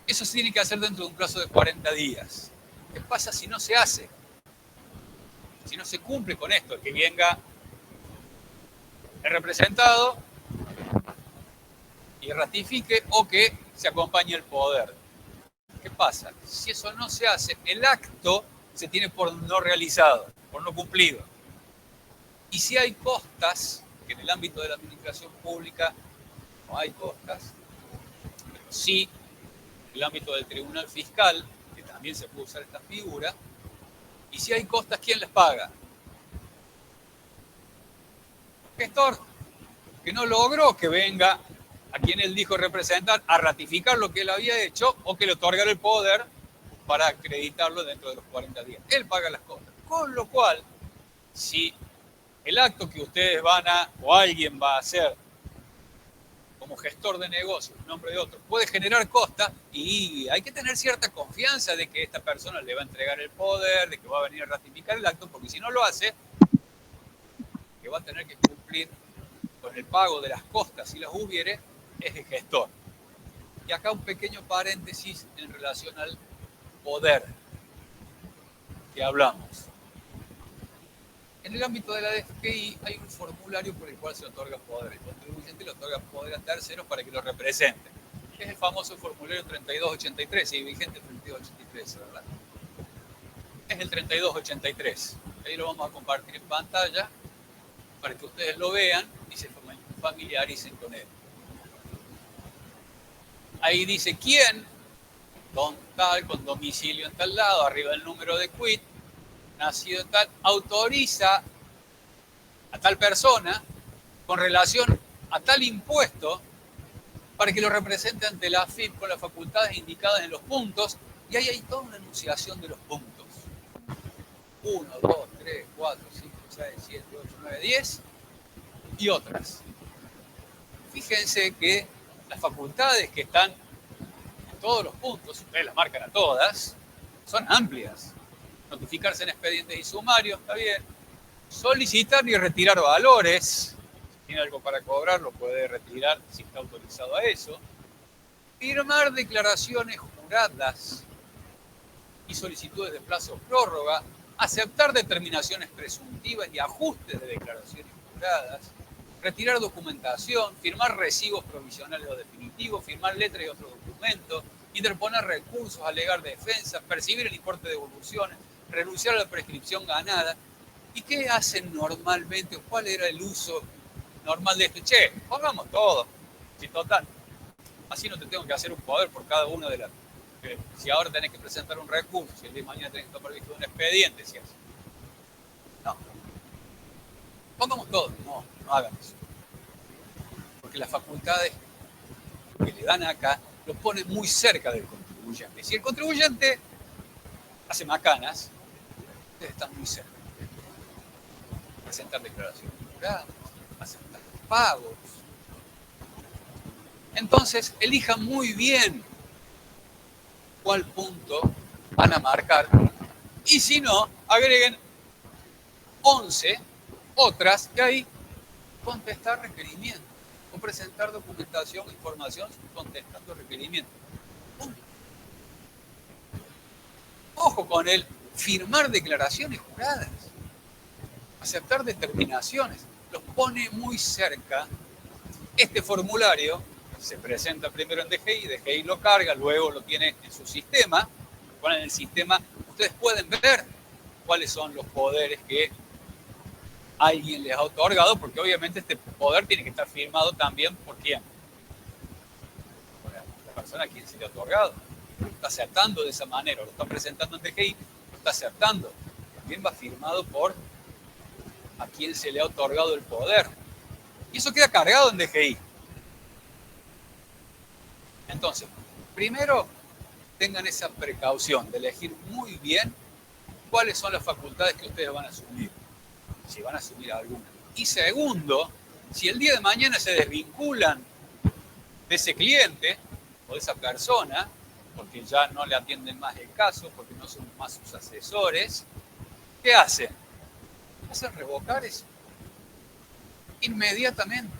A: Eso se tiene que hacer dentro de un plazo de 40 días. ¿Qué pasa si no se hace? Si no se cumple con esto, que venga el representado y ratifique, o que se acompañe el poder. ¿Qué pasa? Si eso no se hace, el acto se tiene por no realizado, por no cumplido. Y si hay costas, que en el ámbito de la administración pública no hay costas, pero sí en el ámbito del tribunal fiscal, que también se puede usar esta figura, y si hay costas, ¿quién les paga? Gestor, que no logró que venga a quien él dijo representar a ratificar lo que él había hecho o que le otorgara el poder para acreditarlo dentro de los 40 días. Él paga las costas. Con lo cual, si el acto que ustedes van a, o alguien va a hacer como gestor de negocios, en nombre de otro, puede generar costas y hay que tener cierta confianza de que esta persona le va a entregar el poder, de que va a venir a ratificar el acto, porque si no lo hace, que va a tener que cumplir con el pago de las costas, si las hubiere, es el gestor. Y acá un pequeño paréntesis en relación al poder que hablamos. En el ámbito de la DGI hay un formulario por el cual se otorga poder. El contribuyente le otorga poder a terceros para que lo representen. Es el famoso formulario 3283, y vigente 3283, ¿verdad? Es el 3283. Ahí lo vamos a compartir en pantalla para que ustedes lo vean y se familiaricen con él. Ahí dice quién, don tal, con domicilio en tal lado, arriba el número de quit, nacido tal, autoriza a tal persona con relación a tal impuesto para que lo represente ante la AFIP con las facultades indicadas en los puntos, y ahí hay toda una enunciación de los puntos. 1, 2, 3, 4, 5, 6, 7, 8, 9, 10 y otras. Fíjense que las facultades que están en todos los puntos, ustedes las marcan a todas, son amplias. Notificarse en expedientes y sumarios, está bien. Solicitar y retirar valores. Si tiene algo para cobrar, lo puede retirar si está autorizado a eso. Firmar declaraciones juradas y solicitudes de plazo prórroga. Aceptar determinaciones presuntivas y ajustes de declaraciones juradas. Retirar documentación, firmar recibos provisionales o definitivos, firmar letras y otros documentos, interponer recursos, alegar defensa, percibir el importe de devoluciones, renunciar a la prescripción ganada. ¿Y qué hacen normalmente? ¿Cuál era el uso normal de esto? Che, pongamos todo. Si total, así no te tengo que hacer un poder por cada una de las... Si ahora tenés que presentar un recurso, si el día de mañana tenés que tomar visto de un expediente, si hace. No. Pongamos todo. No, no hagan eso. Porque las facultades que le dan acá los ponen muy cerca del contribuyente. Si el contribuyente hace macanas, ustedes están muy cerca. Presentar declaraciones juradas, aceptar pagos. Entonces, elijan muy bien cuál punto van a marcar. Y si no, agreguen 11 otras y ahí contestar requerimientos o presentar documentación, información contestando requerimientos. Ojo con el firmar declaraciones juradas, aceptar determinaciones, los pone muy cerca. Este formulario se presenta primero en DGI, DGI lo carga, luego lo tiene en su sistema. Bueno, en el sistema ustedes pueden ver cuáles son los poderes que alguien les ha otorgado, porque obviamente este poder tiene que estar firmado también por quién. Por la persona a quien se le ha otorgado. Lo está aceptando de esa manera, lo está presentando en DGI, lo está aceptando. También va firmado por a quien se le ha otorgado el poder. Y eso queda cargado en DGI. Entonces, primero, tengan esa precaución de elegir muy bien cuáles son las facultades que ustedes van a asumir, si van a asumir alguna. Y segundo, si el día de mañana se desvinculan de ese cliente o de esa persona, porque ya no le atienden más el caso, porque no son más sus asesores, ¿qué hacen? Hacen revocar eso inmediatamente,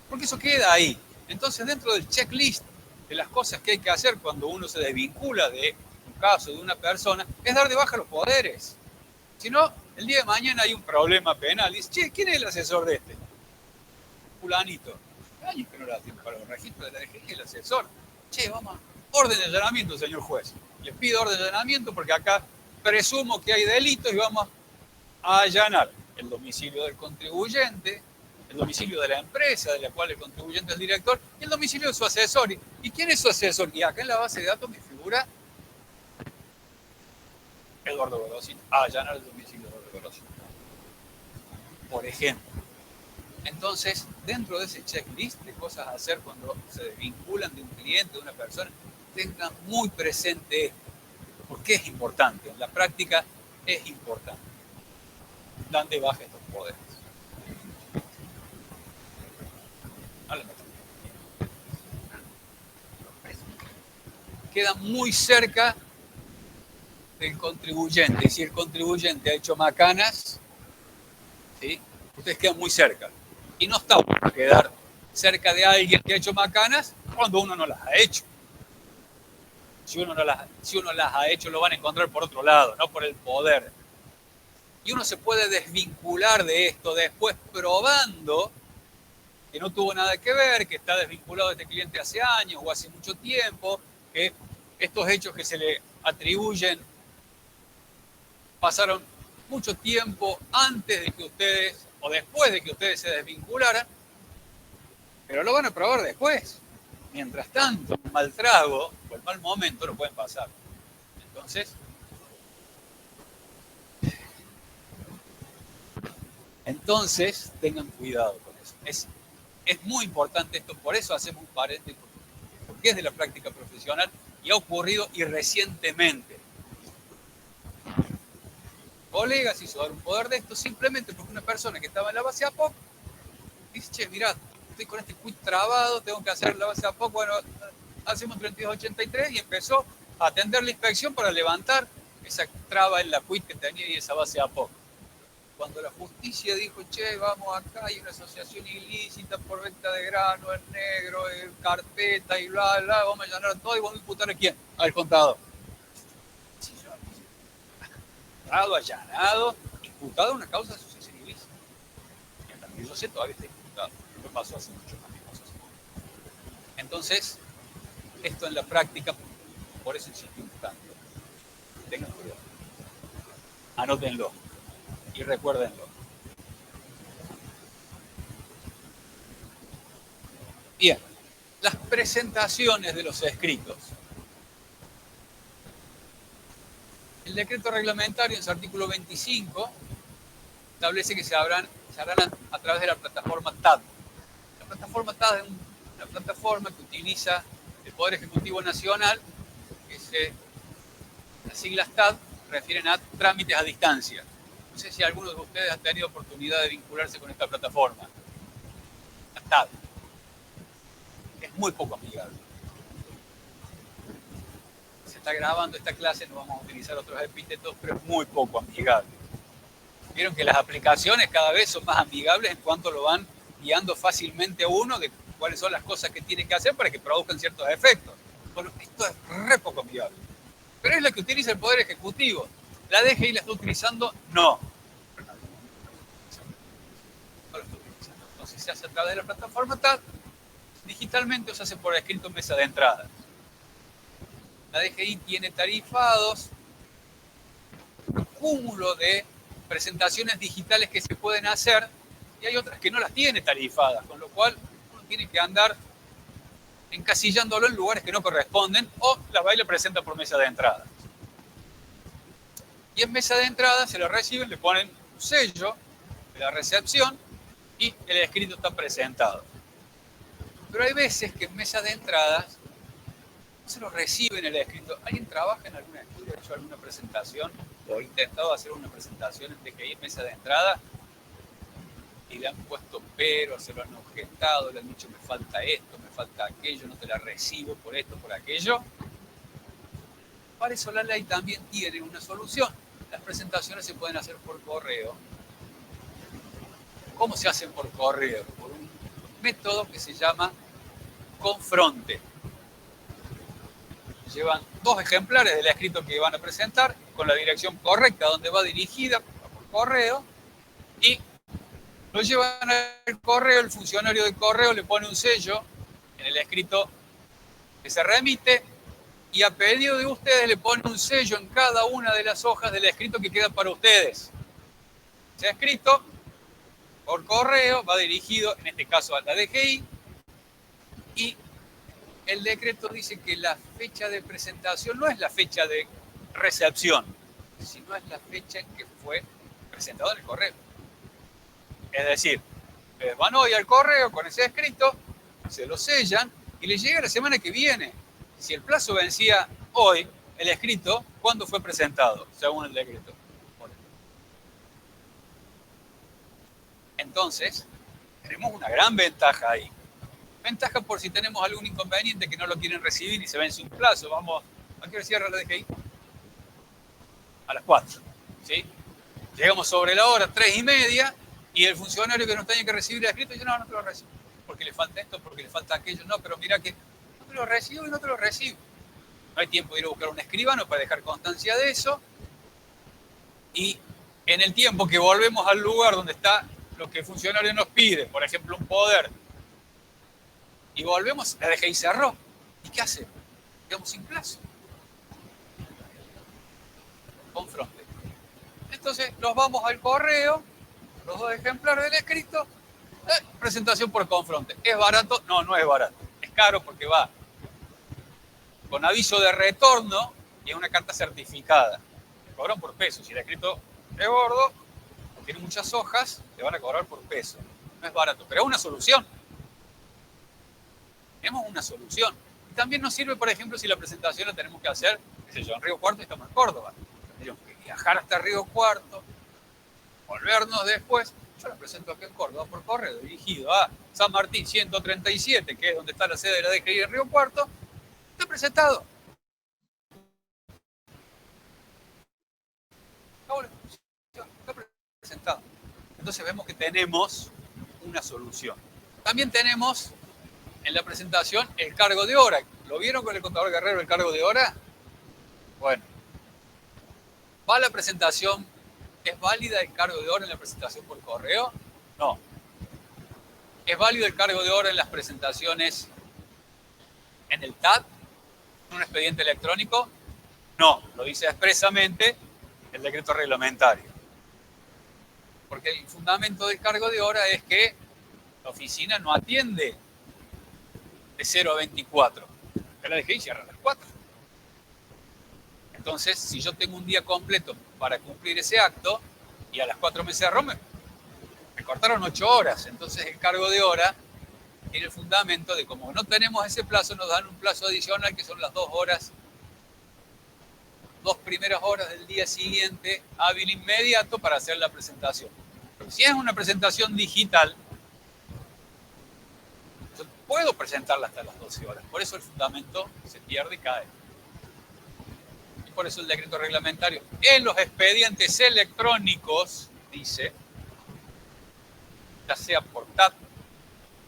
A: porque eso queda ahí. Entonces, dentro del checklist de las cosas que hay que hacer cuando uno se desvincula de un caso, de una persona, es dar de baja los poderes. Si no, el día de mañana hay un problema penal. Dice, che, ¿quién es el asesor de este? Fulanito. Años que no la tiene para los registros de la DGI, el asesor. Che, vamos orden de allanamiento, señor juez. Le pido orden de allanamiento porque acá presumo que hay delitos y vamos a allanar el domicilio del contribuyente, el domicilio de la empresa de la cual el contribuyente es el director y el domicilio de su asesor. ¿Y quién es su asesor? Y acá en la base de datos me figura Eduardo Gorosito. Allanar el domicilio de Eduardo Gorosito, por ejemplo. Entonces, dentro de ese checklist de cosas a hacer cuando se desvinculan de un cliente, de una persona, tengan muy presente esto, porque es importante, en la práctica es importante. Dan de baja estos poderes. Queda muy cerca del contribuyente. Y si el contribuyente ha hecho macanas, ¿sí? Ustedes quedan muy cerca. Y no está por quedar cerca de alguien que ha hecho macanas cuando uno no las ha hecho. Si uno las ha hecho, lo van a encontrar por otro lado, no por el poder. Y uno se puede desvincular de esto después probando que no tuvo nada que ver, que está desvinculado de este cliente hace años o hace mucho tiempo, que estos hechos que se le atribuyen pasaron mucho tiempo antes de que ustedes o después de que ustedes se desvincularan, pero lo van a probar después. Mientras tanto, el mal trago o el mal momento lo pueden pasar. Entonces, tengan cuidado con eso. Es muy importante esto, por eso hacemos un paréntesis, porque es de la práctica profesional y ha ocurrido y recientemente. Colegas hizo dar un poder de esto simplemente porque una persona que estaba en la base APOC dice, che, mirá, estoy con este quit trabado, tengo que hacer la base APOC, bueno, hacemos 3283 y empezó a atender la inspección para levantar esa traba en la quit que tenía y esa base APOC. Cuando la justicia dijo, che, vamos acá, hay una asociación ilícita por venta de grano, en negro, en carpeta y bla, bla, vamos a allanar todo y vamos a imputar a quién, al contador. Allanado, imputado en una causa de asociación ilícita. Y hasta que yo sé, todavía está imputado. No pasó hace mucho más. Entonces, esto en la práctica, por eso insistimos tanto. Tengan cuidado. Anótenlo y recuérdenlo. Bien, las presentaciones de los escritos. El decreto reglamentario en su artículo 25 establece que se harán a través de la plataforma TAD. La plataforma TAD es una plataforma que utiliza el Poder Ejecutivo Nacional, las siglas TAD refieren a trámites a distancia. No sé si alguno de ustedes ha tenido oportunidad de vincularse con esta plataforma. La TAD. Es muy poco amigable. Se está grabando esta clase, no vamos a utilizar otros epítetos, pero es muy poco amigable. Vieron que las aplicaciones cada vez son más amigables en cuanto lo van guiando fácilmente a uno de cuáles son las cosas que tiene que hacer para que produzcan ciertos efectos. Bueno, esto es re poco amigable. Pero es la que utiliza el Poder Ejecutivo. ¿La DGI la está utilizando? No. Entonces se hace a través de la plataforma TAD, digitalmente o se hace por escrito en mesa de entrada. La DGI tiene tarifados un cúmulo de presentaciones digitales que se pueden hacer y hay otras que no las tiene tarifadas, con lo cual uno tiene que andar encasillándolo en lugares que no corresponden o las va y le presenta por mesa de entrada. Y en mesa de entrada se lo reciben, le ponen un sello de la recepción y el escrito está presentado. Pero hay veces que en mesa de entradas no se lo reciben el escrito. ¿Alguien trabaja en algún estudio, ha hecho alguna presentación o ha intentado hacer una presentación en DGI en mesa de entrada y le han puesto pero, se lo han objetado, le han dicho me falta esto, me falta aquello, no te la recibo por esto, por aquello? Para eso la ley también tiene una solución. Las presentaciones se pueden hacer por correo. ¿Cómo se hacen por correo? Por un método que se llama confronte. Llevan 2 ejemplares del escrito que van a presentar con la dirección correcta donde va dirigida por correo y lo llevan al correo, el funcionario del correo le pone un sello en el escrito que se remite y a pedido de ustedes le pone un sello en cada una de las hojas del escrito que queda para ustedes. Se ha escrito por correo, va dirigido, en este caso a la DGI, y el decreto dice que la fecha de presentación no es la fecha de recepción, sino es la fecha en que fue presentado en el correo. Es decir, van hoy al correo con ese escrito, se lo sellan y les llega la semana que viene. Si el plazo vencía hoy, el escrito, ¿cuándo fue presentado? Según el decreto. Entonces, tenemos una gran ventaja ahí. Ventaja por si tenemos algún inconveniente que no lo quieren recibir y se vence un plazo. Vamos, ¿a qué hora cierra la DGI? A las 4. ¿Sí? Llegamos sobre la hora, 3:30, y el funcionario que nos tenía que recibir el escrito dice, no te lo recibo. Porque le falta esto, porque le falta aquello. No, pero mira que no te lo recibo y no te lo recibo. No hay tiempo de ir a buscar un escribano para dejar constancia de eso. Y en el tiempo que volvemos al lugar donde está lo que el funcionario nos pide, por ejemplo, un poder, y volvemos, la DGI cerró. ¿Y qué hacemos? Quedamos sin plazo. Confronte. Entonces nos vamos al correo, los 2 ejemplares del escrito, presentación por confronte. ¿Es barato? No, no es barato. Es caro porque va con aviso de retorno y es una carta certificada. Te cobran por peso. Si el escrito es gordo, tiene muchas hojas, te van a cobrar por peso. No es barato, pero es una solución. Tenemos una solución. Y también nos sirve, por ejemplo, si la presentación la tenemos que hacer, qué sé yo, en Río Cuarto y estamos en Córdoba. Tenemos que viajar hasta Río Cuarto, volvernos después. Yo la presento aquí en Córdoba por correo, dirigido a San Martín 137, que es donde está la sede de la DGI en Río Cuarto. Está presentado. Está presentado. Entonces vemos que tenemos una solución. También tenemos en la presentación el cargo de hora. ¿Lo vieron con el contador Guerrero el cargo de hora? Bueno, ¿va la presentación? ¿Es válida el cargo de hora en la presentación por correo? No. ¿Es válido el cargo de hora en las presentaciones en el TAT? ¿En un expediente electrónico? No, lo dice expresamente el decreto reglamentario. Porque el fundamento del cargo de hora es que la oficina no atiende de 0 a 24. Que la DGI cierra a las 4. Entonces, si yo tengo un día completo para cumplir ese acto y a las 4 me cerró, me cortaron 8 horas. Entonces, el cargo de hora tiene el fundamento de como no tenemos ese plazo, nos dan un plazo adicional que son las 2 horas, 2 primeras horas del día siguiente, hábil inmediato para hacer la presentación. Pero si es una presentación digital, yo puedo presentarla hasta las 12 horas. Por eso el fundamento se pierde y cae. Y por eso el decreto reglamentario en los expedientes electrónicos dice, ya sea por TAT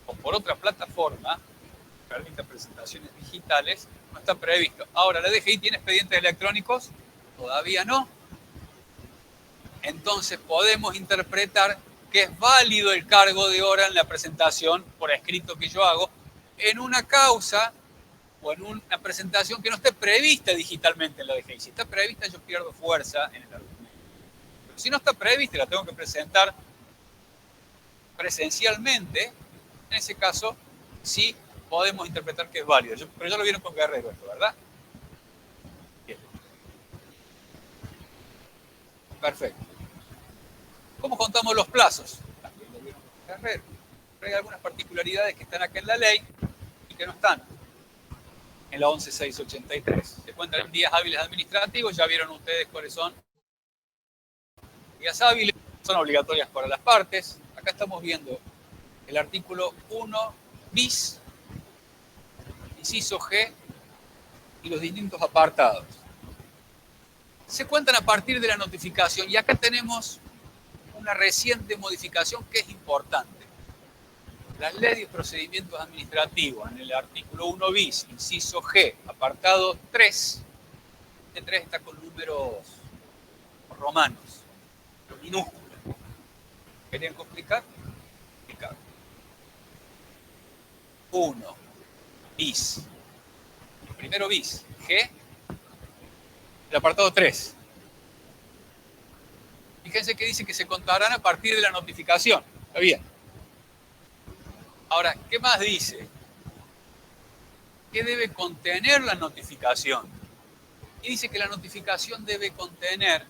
A: o por otra plataforma, que permita presentaciones digitales, no está previsto. Ahora, ¿la DGI tiene expedientes electrónicos? Todavía no. Entonces podemos interpretar que es válido el cargo de hora en la presentación por escrito que yo hago en una causa o en una presentación que no esté prevista digitalmente en la DGI. Si está prevista, yo pierdo fuerza en el argumento. Pero si no está prevista y la tengo que presentar presencialmente, en ese caso sí podemos interpretar que es válido. Pero ya lo vieron con Guerrero esto, ¿verdad? Bien. Perfecto. ¿Cómo contamos los plazos? También lo vieron con Guerrero. Pero hay algunas particularidades que están acá en la ley y que no están en la 11683. Se cuentan en días hábiles administrativos, ya vieron ustedes cuáles son. Días hábiles son obligatorias para las partes. Acá estamos viendo el artículo 1 bis, inciso G, y los distintos apartados. Se cuentan a partir de la notificación y acá tenemos una reciente modificación que es importante. La ley de procedimientos administrativos, en el artículo 1 bis, inciso G, apartado 3, este 3 está con números romanos, pero minúsculos. ¿Querían complicar? Explicar. 1 bis. primero bis. G, el apartado 3. Fíjense que dice que se contarán a partir de la notificación. Está bien. Ahora, ¿qué más dice? ¿Qué debe contener la notificación? Y dice que la notificación debe contener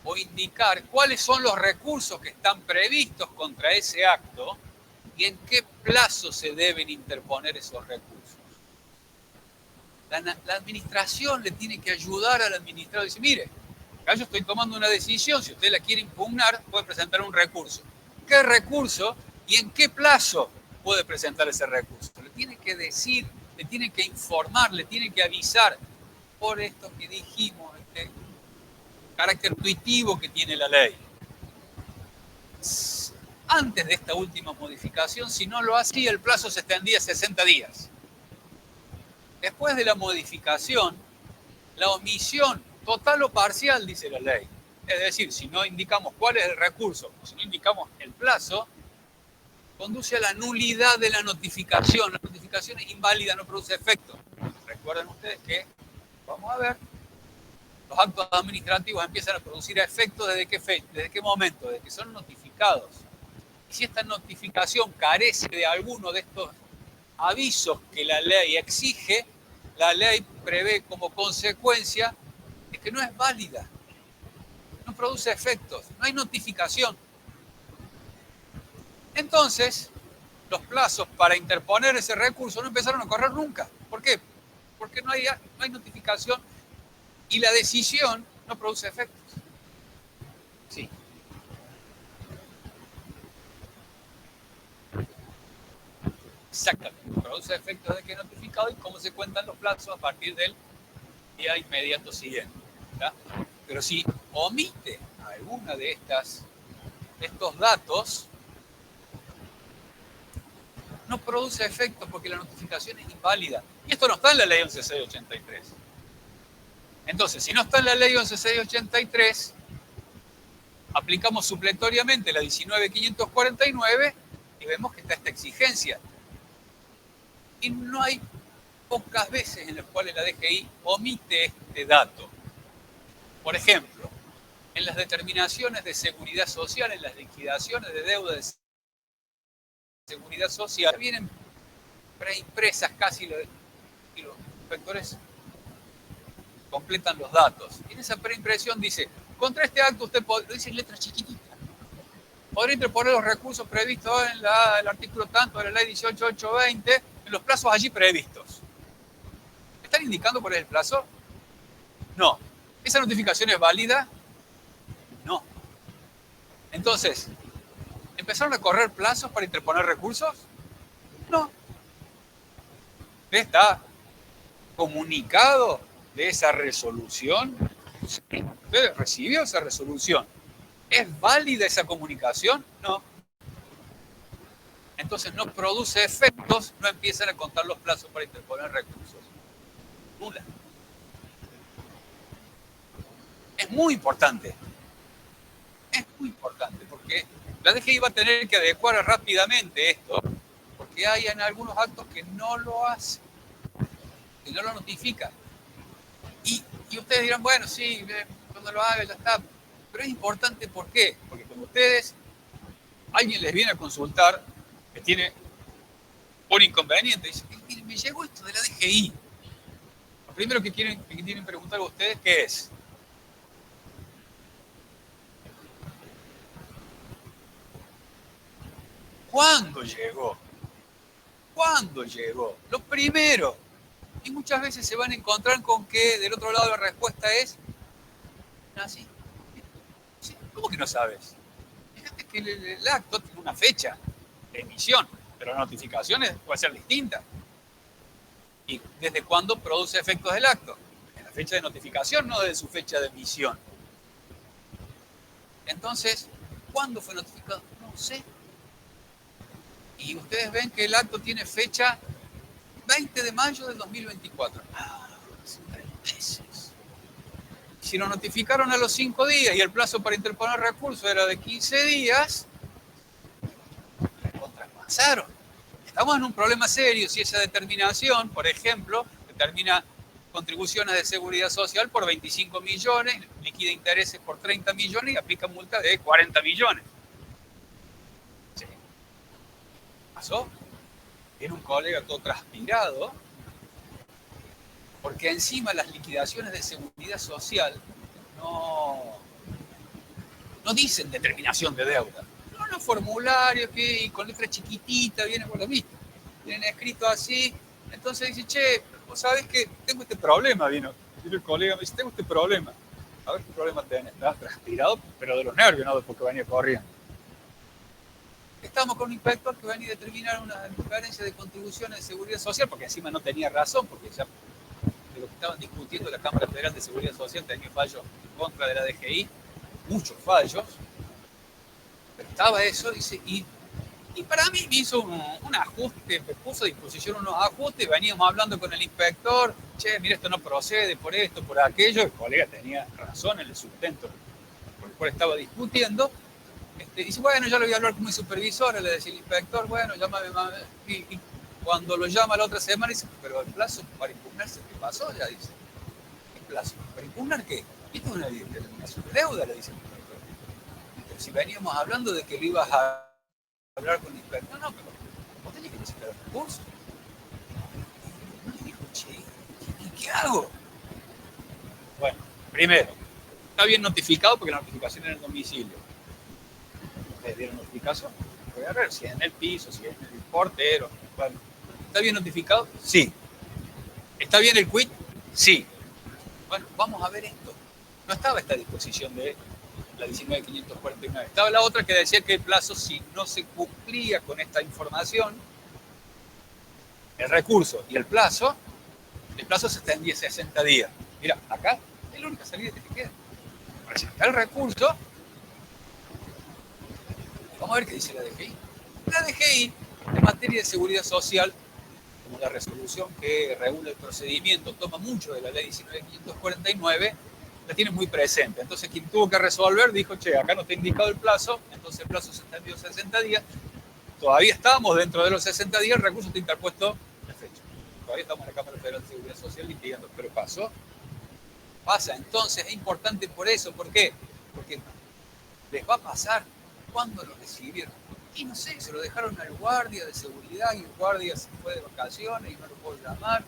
A: o indicar cuáles son los recursos que están previstos contra ese acto y en qué plazo se deben interponer esos recursos. La administración le tiene que ayudar al administrador. Dice, mire, acá yo estoy tomando una decisión, si usted la quiere impugnar, puede presentar un recurso. ¿Qué recurso y en qué plazo puede presentar ese recurso? Le tiene que decir, le tiene que informar, le tiene que avisar por esto que dijimos, este carácter intuitivo que tiene la ley. Antes de esta última modificación, si no lo hacía, el plazo se extendía a 60 días. Después de la modificación, la omisión total o parcial, dice la ley. Es decir, si no indicamos cuál es el recurso, o si no indicamos el plazo, conduce a la nulidad de la notificación. La notificación es inválida, no produce efecto. Recuerden ustedes que, vamos a ver, los actos administrativos empiezan a producir efectos ¿desde qué fecha? ¿Desde qué momento? Desde que son notificados. Y si esta notificación carece de alguno de estos avisos que la ley exige, la ley prevé como consecuencia de que no es válida, no produce efectos, no hay notificación. Entonces, los plazos para interponer ese recurso no empezaron a correr nunca. ¿Por qué? Porque no hay notificación y la decisión no produce efectos. Sí. Exactamente. Produce efectos de que es notificado y cómo se cuentan los plazos a partir del día inmediato siguiente. ¿Verdad? Pero si omite alguna de estos datos, no produce efectos porque la notificación es inválida. Y esto no está en la ley 11.683. Entonces, si no está en la ley 11.683, aplicamos supletoriamente la 19.549 y vemos que está esta exigencia. Y no hay pocas veces en las cuales la DGI omite este dato. Por ejemplo, en las determinaciones de seguridad social, en las liquidaciones de deuda de seguridad social, vienen preimpresas casi y los inspectores completan los datos. Y en esa preimpresión dice, contra este acto usted lo dice en letras chiquititas. Podrá interponer los recursos previstos en el artículo tanto de la ley 18.820 en los plazos allí previstos. ¿Están indicando cuál es el plazo? No. ¿Esa notificación es válida? No. Entonces, ¿empezaron a correr plazos para interponer recursos? No. ¿Usted está comunicado de esa resolución? ¿Usted recibió esa resolución? ¿Es válida esa comunicación? No. Entonces no produce efectos, no empiezan a contar los plazos para interponer recursos. Nula. Es muy importante. Es muy importante porque la DGI va a tener que adecuar rápidamente esto, porque hay en algunos actos que no lo hacen, que no lo notifican. Y ustedes dirán, bueno, sí, cuando lo haga ya está. Pero es importante, ¿por qué? Porque cuando alguien les viene a consultar que tiene un inconveniente, dice, mire, me llegó esto de la DGI. Lo primero que quieren preguntar a ustedes, ¿qué es? ¿Cuándo llegó? ¿Cuándo llegó? Lo primero. Y muchas veces se van a encontrar con que del otro lado la respuesta es así. ¿Cómo que no sabes? Fíjate que el acto tiene una fecha de emisión, pero la notificación puede ser distinta. ¿Y desde cuándo produce efectos del acto? En la fecha de notificación, no desde su fecha de emisión. Entonces, ¿cuándo fue notificado? No sé. Y ustedes ven que el acto tiene fecha 20 de mayo del 2024. Hace 3 meses. Si lo notificaron a los 5 días y el plazo para interponer recurso era de 15 días, lo traspasaron. Estamos en un problema serio si esa determinación, por ejemplo, determina contribuciones de seguridad social por 25 millones, liquida intereses por 30 millones y aplica multa de 40 millones. Sí. ¿Pasó? Viene un colega todo transpirado, porque encima las liquidaciones de seguridad social no dicen determinación de deuda. Son los formularios que y con letra chiquitita vienen por la vista. Vienen escritos así. Entonces dice, che, vos sabés que tengo este problema. Vino el colega, me dice, tengo este problema. A ver qué problema tenés. Estaba transpirado, pero de los nervios, no porque venía corriendo. Estamos con un inspector que venía a determinar una diferencia de contribuciones de seguridad social, porque encima no tenía razón, porque ya de lo que estaban discutiendo la Cámara Federal de Seguridad Social tenía fallos en contra de la DGI, muchos fallos, pero estaba eso, dice, y para mí me hizo un ajuste, me puso a disposición unos ajustes, veníamos hablando con el inspector, che, mira, esto no procede por esto, por aquello, el colega tenía razón en el sustento por el cual estaba discutiendo. Dice, bueno, ya lo voy a hablar con mi supervisora, le decía el inspector, bueno, llámame, y cuando lo llama la otra semana, dice, pero el plazo para impugnarse, ¿qué pasó? Ya dice, ¿qué plazo? ¿Para impugnar qué? Esto es una determinación de deuda, le dice el inspector. Pero si veníamos hablando de que lo ibas a hablar con el inspector, no, pero vos tenés que presentar el recurso. Y dijo, che, ¿qué hago? Bueno, primero, está bien notificado porque la notificación era en el domicilio. ¿Ustedes dieron notificación? Voy a ver si es en el piso, si es en el portero. Bueno, ¿está bien notificado? Sí. ¿Está bien el quit? Sí. Bueno, vamos a ver esto. No estaba esta disposición de la 19.549. Estaba la otra que decía que el plazo, si no se cumplía con esta información, el recurso y el plazo se extendía 60 días. Mira, acá es la única salida que te queda. Presentar el recurso. Vamos a ver qué dice la DGI. La DGI, en materia de seguridad social, como la resolución que regula el procedimiento, toma mucho de la ley 19.549, la tiene muy presente. Entonces, quien tuvo que resolver dijo, che, acá no está indicado el plazo, entonces el plazo se extendió 60 días. Todavía estamos dentro de los 60 días, el recurso está interpuesto en fecha. Todavía estamos en la Cámara Federal de Seguridad Social litigando, pero pasó. Pasa, entonces es importante por eso. ¿Por qué? Porque les va a pasar. ¿Cuándo lo recibieron? Y no sé, se lo dejaron al guardia de seguridad y el guardia se fue de vacaciones y no lo puedo llamar,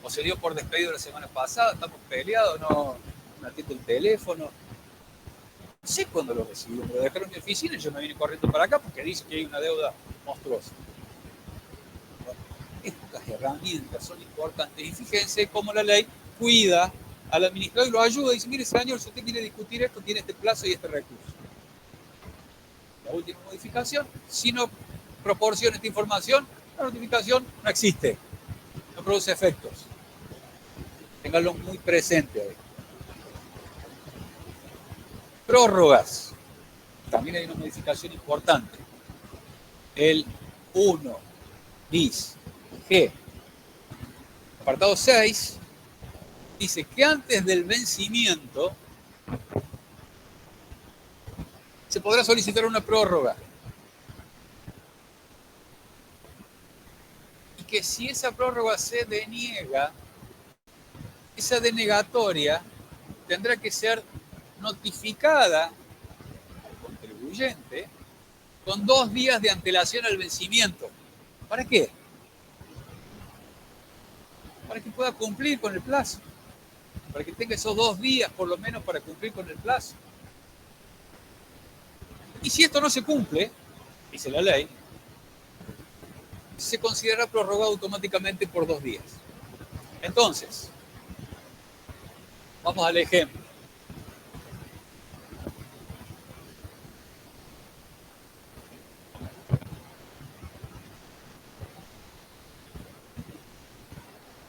A: o se dio por despedido la semana pasada, estamos peleados, no atiendo el teléfono. No sé cuándo lo recibieron, me lo dejaron en mi oficina y yo me vine corriendo para acá porque dice que hay una deuda monstruosa. Bueno, estas herramientas son importantes y fíjense cómo la ley cuida al administrador y lo ayuda y dice, mire señor, si usted quiere discutir esto, tiene este plazo y este recurso. La última modificación, si no proporciona esta información, la notificación no existe, no produce efectos. Ténganlo muy presente hoy. Prórrogas. También hay una modificación importante. El 1 bis G, apartado 6, dice que antes del vencimiento se podrá solicitar una prórroga. Y que si esa prórroga se deniega, esa denegatoria tendrá que ser notificada al contribuyente con 2 días de antelación al vencimiento. ¿Para qué? Para que pueda cumplir con el plazo. Para que tenga esos 2 días por lo menos para cumplir con el plazo. Y si esto no se cumple, dice la ley, se considera prorrogado automáticamente por 2 días. Entonces, vamos al ejemplo.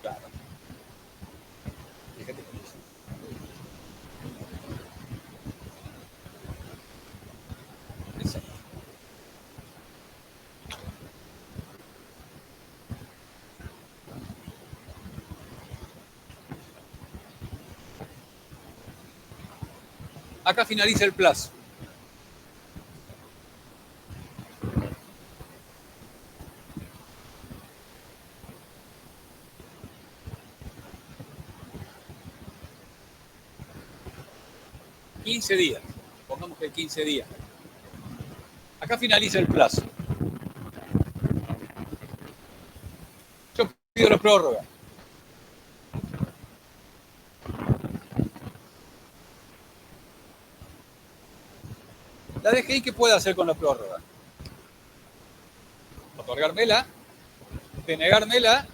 A: Claro. Fíjate con eso. Exacto. Acá finaliza el plazo. 15 días. Pongamos que 15 días. Acá finaliza el plazo. Yo pido la prórroga. La DGI, ¿qué puede hacer con la prórroga? Otorgármela, denegármela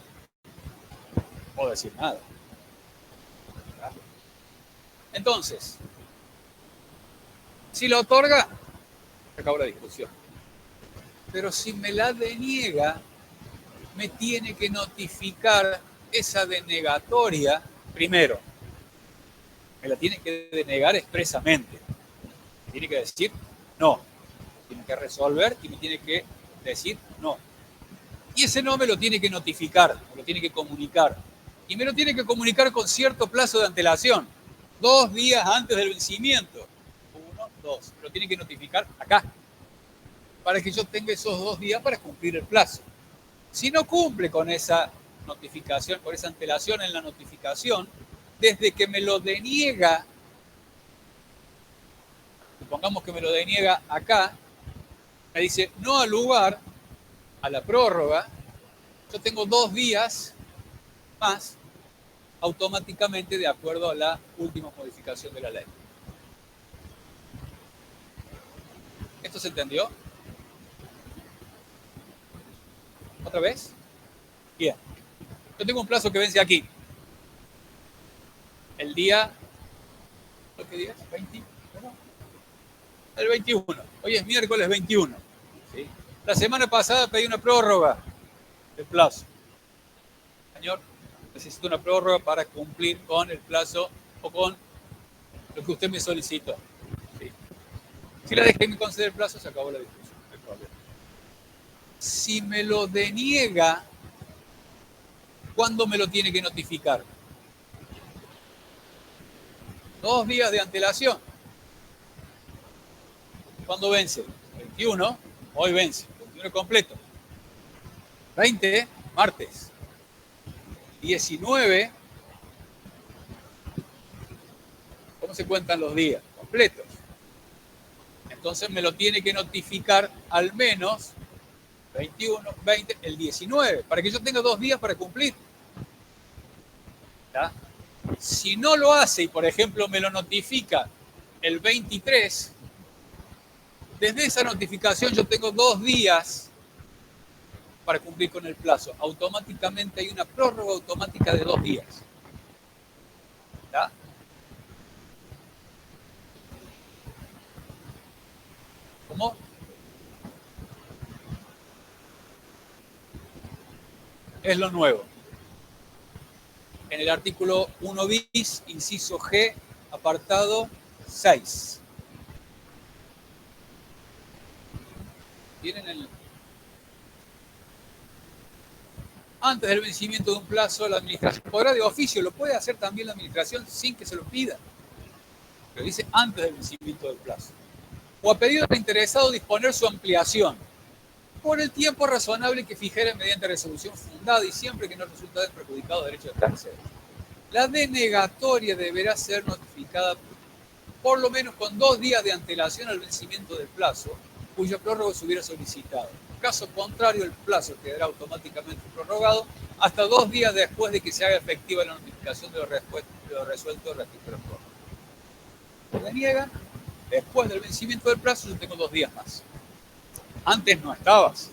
A: o decir nada. Entonces, si la otorga, se acabó la discusión. Pero si me la deniega, me tiene que notificar esa denegatoria primero. Me la tiene que denegar expresamente. Me tiene que decir no. Tiene que resolver y me tiene que decir no. Y ese no me lo tiene que notificar, me lo tiene que comunicar. Y me lo tiene que comunicar con cierto plazo de antelación. 2 días antes del vencimiento. 1, 2. Me lo tiene que notificar acá. Para que yo tenga esos 2 días para cumplir el plazo. Si no cumple con esa notificación, con esa antelación en la notificación, desde que me lo deniega, supongamos que me lo deniega acá, me dice no al lugar, a la prórroga, yo tengo 2 días más automáticamente de acuerdo a la última modificación de la ley. ¿Esto se entendió? ¿Otra vez? Bien. Yo tengo un plazo que vence aquí. El día... ¿Qué día es? ¿20? ¿No? El 21. Hoy es miércoles 21. ¿Sí? La semana pasada pedí una prórroga de plazo. Señor, necesito una prórroga para cumplir con el plazo o con lo que usted me solicitó. ¿Sí? Si la dejé y me concede el plazo, se acabó la discusión. No hay problema. Si me lo deniega, ¿cuándo me lo tiene que notificar? 2 días de antelación. ¿Cuándo vence? 21, hoy vence. 21 completo. 20, martes. 19, ¿cómo se cuentan los días? Completos. Entonces me lo tiene que notificar al menos 21, 20, el 19, para que yo tenga 2 días para cumplir. ¿Ya? Si no lo hace y, por ejemplo, me lo notifica el 23, desde esa notificación yo tengo 2 días para cumplir con el plazo. Automáticamente hay una prórroga automática de 2 días. ¿Ya? ¿Cómo? Es lo nuevo. En el artículo 1 bis, inciso G, apartado 6. ¿Tienen el...? Antes del vencimiento de un plazo, la administración podrá de oficio, lo puede hacer también la administración sin que se lo pida. Pero dice antes del vencimiento del plazo. O a pedido del interesado disponer su ampliación por el tiempo razonable que fijere mediante resolución fundada y siempre que no resulte de perjudicado derecho de tercero. La denegatoria deberá ser notificada por lo menos con 2 días de antelación al vencimiento del plazo, cuya prórroga se hubiera solicitado. En caso contrario, el plazo quedará automáticamente prorrogado hasta 2 días después de que se haga efectiva la notificación de lo resuelto del registro de prórroga. Si me niegan, después del vencimiento del plazo, yo tengo 2 días más. Antes no estabas.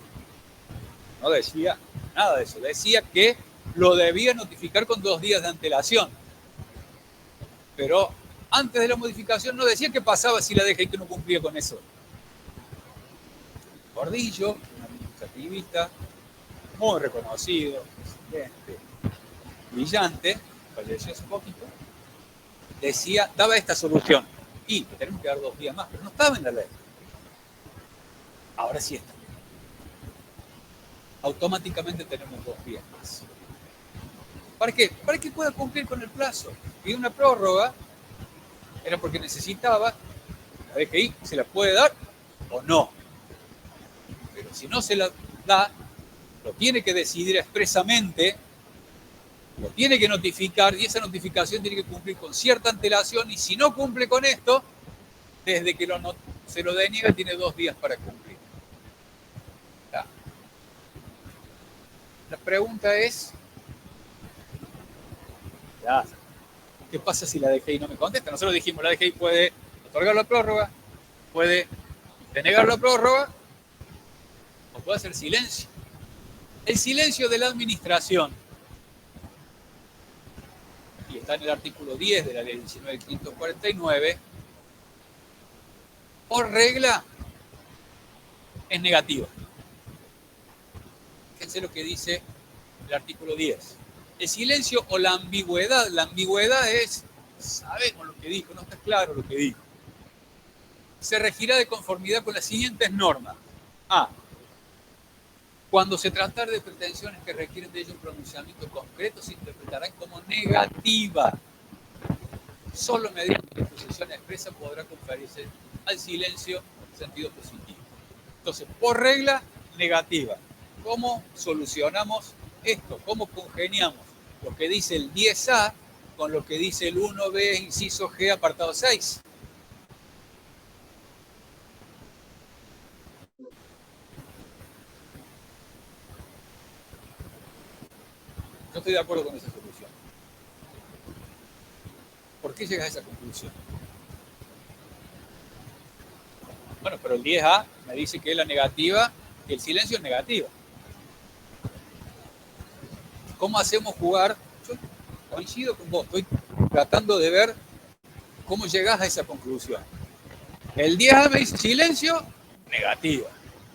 A: No decía nada de eso. Decía que lo debía notificar con 2 días de antelación. Pero antes de la modificación no decía qué pasaba si la DGI no cumplía con eso. Gordillo, un administrativista muy reconocido, excelente, brillante, falleció hace poquito, decía, daba esta solución. Y tenemos que dar 2 días más, pero no estaba en la ley. Ahora sí está. Automáticamente tenemos 2 días más. ¿Para qué? Para que pueda cumplir con el plazo. Y una prórroga era porque necesitaba, la DGI se la puede dar o no. Pero si no se la da, lo tiene que decidir expresamente, lo tiene que notificar y esa notificación tiene que cumplir con cierta antelación y si no cumple con esto, Desde que se lo deniega tiene 2 días para cumplir. ¿Está? La pregunta es, ¿qué pasa si la DGI no me contesta? Nosotros dijimos, la DGI puede otorgar la prórroga, puede denegar la prórroga, o puede hacer silencio. El silencio de la administración, y está en el artículo 10 de la ley 19.549, por regla es negativa. Fíjense lo que dice el artículo 10. El silencio o la ambigüedad es, sabemos lo que dijo, no está claro lo que dijo. Se regirá de conformidad con las siguientes normas. A. Cuando se tratar de pretensiones que requieren de ello un pronunciamiento concreto, se interpretarán como negativa. Solo mediante disposición expresa podrá conferirse al silencio sentido positivo. Entonces, por regla, negativa. ¿Cómo solucionamos esto? ¿Cómo congeniamos lo que dice el 10A con lo que dice el 1B, inciso G, apartado 6? No estoy de acuerdo con esa solución. ¿Por qué llegas a esa conclusión? Bueno, pero el 10A me dice que es la negativa, que el silencio es negativa. ¿Cómo hacemos jugar? Yo coincido con vos, estoy tratando de ver cómo llegás a esa conclusión. El 10A me dice silencio, negativa.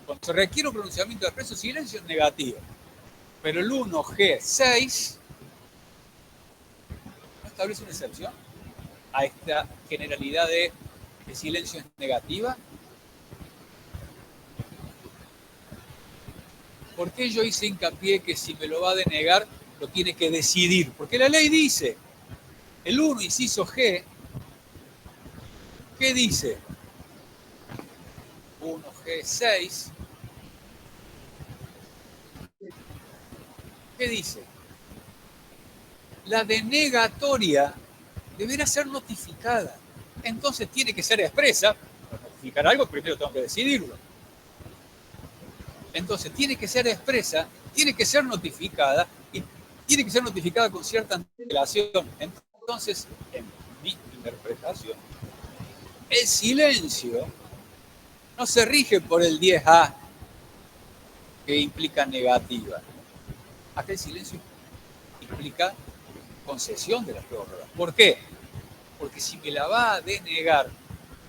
A: Cuando se requiere un pronunciamiento expreso, silencio, negativa. Pero el 1G6 no establece una excepción a esta generalidad de que silencio es negativa. ¿Por qué yo hice hincapié que si me lo va a denegar, lo tiene que decidir? Porque la ley dice, el 1, inciso G, ¿qué dice? 1G6, ¿qué dice? La denegatoria deberá ser notificada. Entonces tiene que ser expresa. Para notificar algo, primero tengo que decidirlo. Entonces tiene que ser expresa, tiene que ser notificada y tiene que ser notificada con cierta antelación. Entonces, en mi interpretación, el silencio no se rige por el 10A que implica negativa. Acá el silencio implica concesión de la prórroga. ¿Por qué? Porque si me la va a denegar,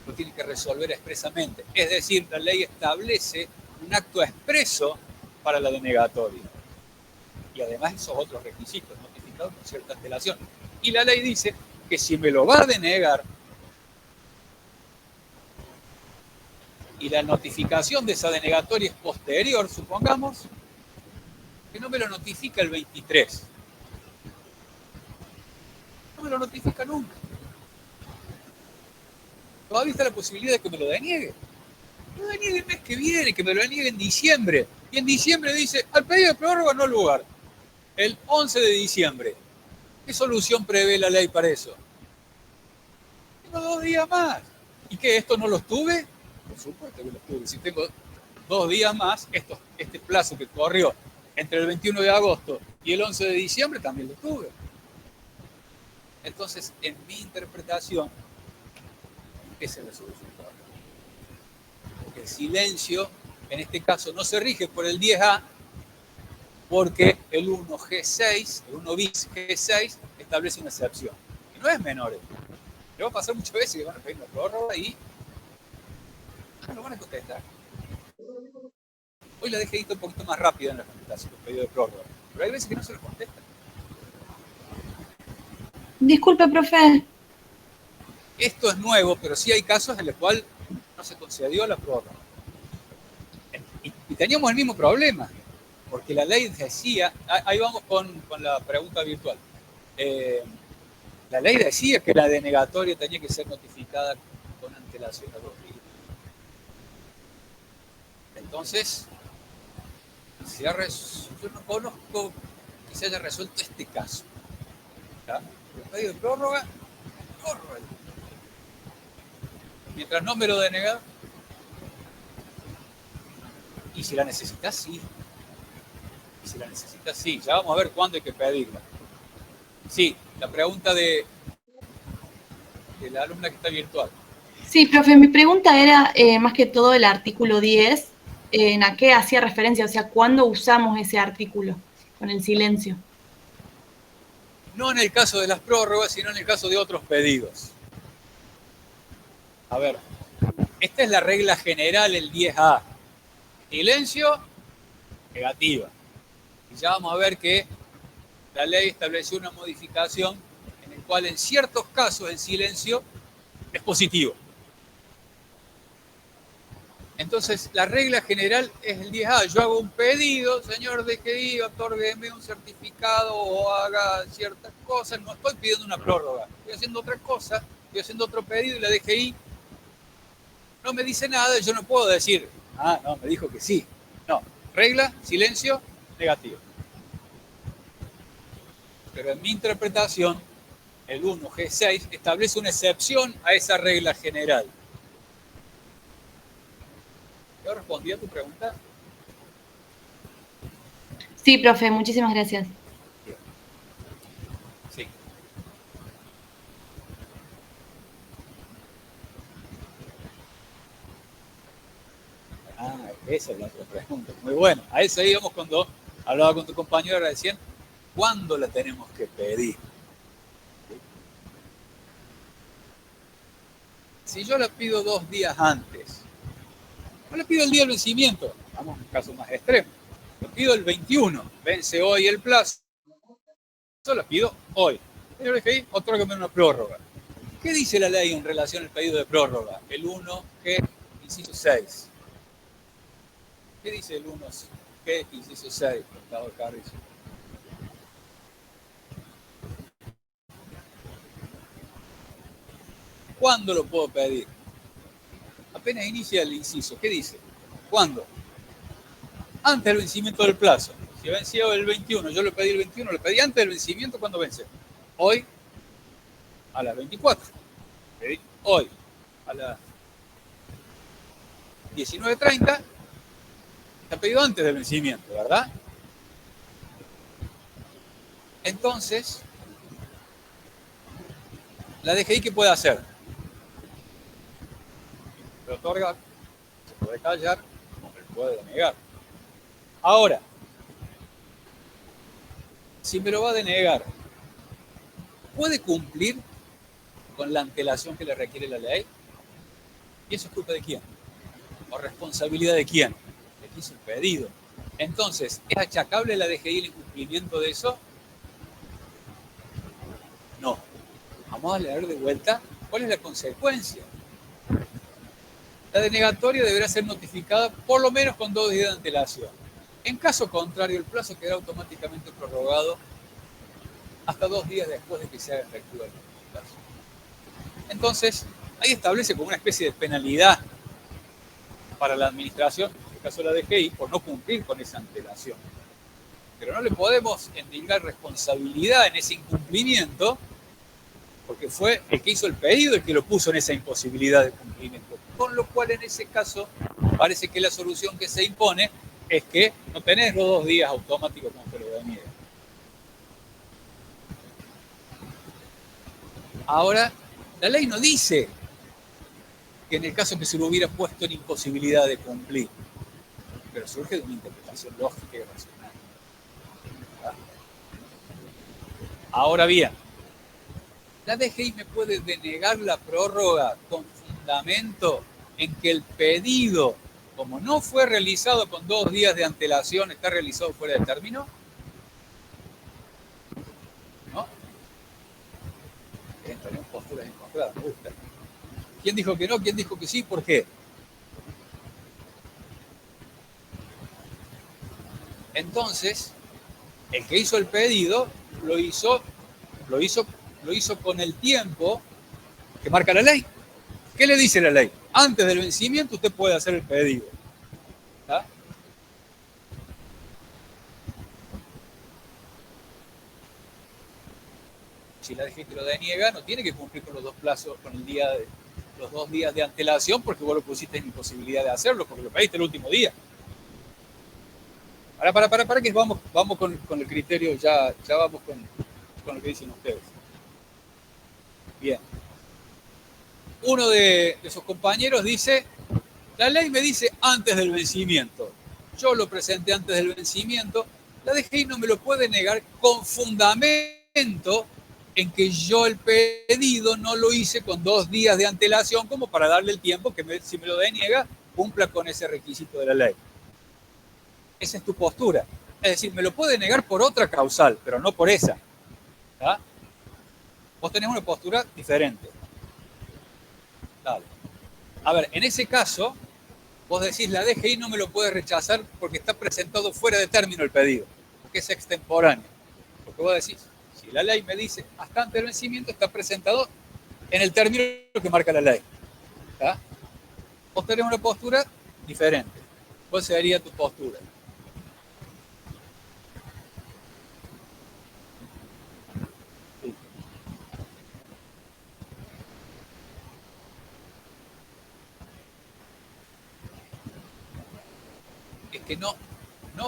A: lo tiene que resolver expresamente. Es decir, la ley establece un acto expreso para la denegatoria. Y además esos otros requisitos notificados con cierta antelación. Y la ley dice que si me lo va a denegar y la notificación de esa denegatoria es posterior, supongamos que no me lo notifica el 23. No me lo notifica nunca. Todavía está la posibilidad de que me lo deniegue. Me lo deniegue el mes que viene, que me lo deniegue en diciembre. Y en diciembre dice, al pedido de prórroga no lugar. El 11 de diciembre. ¿Qué solución prevé la ley para eso? Tengo 2 días más. ¿Y qué? ¿Esto no los tuve? Por supuesto que los tuve. Si tengo 2 días más, este plazo que corrió entre el 21 de agosto y el 11 de diciembre también lo tuve. Entonces, en mi interpretación, esa es la solución. Porque el silencio, en este caso, no se rige por el 10A, porque el 1G6, el 1 bis G6, establece una excepción. Y no es menor. Le va a pasar muchas veces que van a pedir una prórroga y no lo van a contestar. Hoy la DGI está un poquito más rápida en la contestación del pedido de prórroga, pero hay veces que no se lo contestan.
C: Disculpe, profe.
A: Esto es nuevo, pero sí hay casos en los cuales no se concedió la prórroga. Y teníamos el mismo problema, porque la ley decía, ahí vamos con la pregunta virtual. La ley decía que la denegatoria tenía que ser notificada con antelación a 2 días. Entonces, yo no conozco que se haya resuelto este caso. ¿Está? El pedido de prórroga. Mientras no me lo denega, y si la necesitas, sí. Y si la necesitas, sí. Ya vamos a ver cuándo hay que pedirla. Sí, la pregunta de la alumna que está virtual.
C: Sí, profe, mi pregunta era más que todo el artículo 10, ¿en a qué hacía referencia? O sea, ¿cuándo usamos ese artículo con el silencio?
A: No en el caso de las prórrogas, sino en el caso de otros pedidos. A ver, esta es la regla general, el 10A. Silencio, negativa. Y ya vamos a ver que la ley estableció una modificación en el cual en ciertos casos el silencio es positivo. Entonces, la regla general es el 10A. Yo hago un pedido, señor DGI, otórgueme un certificado o haga ciertas cosas. No estoy pidiendo una prórroga, estoy haciendo otra cosa, estoy haciendo otro pedido y la DGI no me dice nada y yo no puedo decir, no, me dijo que sí. No, regla, silencio, negativo. Pero en mi interpretación, el 1G6 establece una excepción a esa regla general. ¿Yo respondí a tu pregunta?
C: Sí, profe, muchísimas gracias.
A: Sí. Esa es la otra pregunta. Muy bueno. A eso íbamos cuando hablaba con tu compañero recién. ¿Cuándo la tenemos que pedir? Si yo la pido 2 días antes, no la pido el día del vencimiento, vamos a un caso más extremo. Lo pido el 21, vence hoy el plazo, la pido hoy. Señor DGI, otórgame una prórroga. ¿Qué dice la ley en relación al pedido de prórroga? El 1G, inciso 6. ¿Qué dice el 1G, inciso 6, contador Carrizo? ¿Cuándo lo puedo pedir? Apenas inicia el inciso. ¿Qué dice? ¿Cuándo? Antes del vencimiento del plazo. Si venció el 21, yo lo pedí el 21, lo pedí antes del vencimiento, ¿cuándo vence? Hoy a las 24. Pedí hoy a las 19:30. Está pedido antes del vencimiento, ¿verdad? Entonces, la DGI, ¿qué puede hacer? Se otorga, se puede callar, o se puede denegar. Ahora, si me lo va a denegar, ¿puede cumplir con la antelación que le requiere la ley? ¿Y eso es culpa de quién? ¿O responsabilidad de quién? De quien hizo el pedido. Entonces, ¿es achacable a la DGI el incumplimiento de eso? No. Vamos a leer de vuelta cuál es la consecuencia. La denegatoria deberá ser notificada por lo menos con 2 días de antelación. En caso contrario, el plazo quedará automáticamente prorrogado hasta 2 días después de que se haga efectiva el plazo. Entonces, ahí establece como una especie de penalidad para la administración, en este caso la DGI, por no cumplir con esa antelación. Pero no le podemos endilgar responsabilidad en ese incumplimiento, porque fue el que hizo el pedido el que lo puso en esa imposibilidad de cumplimiento. Con lo cual, en ese caso, parece que la solución que se impone es que no tenés los 2 días automáticos como te lo deniega. Ahora, la ley no dice que en el caso que se lo hubiera puesto en imposibilidad de cumplir, pero surge de una interpretación lógica y racional. ¿Verdad? Ahora bien, la DGI me puede denegar la prórroga con fundamento en que el pedido, como no fue realizado con 2 días de antelación, está realizado fuera de término. ¿No? Tenemos posturas encontradas, me gusta. ¿Quién dijo que no? ¿Quién dijo que sí? ¿Por qué? Entonces, el que hizo el pedido lo hizo con el tiempo que marca la ley. ¿Qué le dice la ley? Antes del vencimiento usted puede hacer el pedido. ¿Está? Si la DGI te lo deniega, no tiene que cumplir con los 2 plazos, con el día de los 2 días de antelación porque vos lo pusiste en imposibilidad de hacerlo, porque lo pediste el último día. Para que vamos con el criterio, ya vamos con lo que dicen ustedes. Bien. Uno de sus compañeros dice, la ley me dice antes del vencimiento. Yo lo presenté antes del vencimiento. La DGI no me lo puede negar con fundamento en que yo el pedido no lo hice con 2 días de antelación como para darle el tiempo que si me lo deniega, cumpla con ese requisito de la ley. Esa es tu postura. Es decir, me lo puede negar por otra causal, pero no por esa. ¿Tá? Vos tenés una postura diferente. Dale. A ver, en ese caso, vos decís, la DGI no me lo puede rechazar porque está presentado fuera de término el pedido, porque es extemporáneo. Porque vos decís, si la ley me dice hasta antes del vencimiento, está presentado en el término que marca la ley. ¿Tá? Vos tenés una postura diferente. ¿Cuál sería tu postura? Sí. Es que no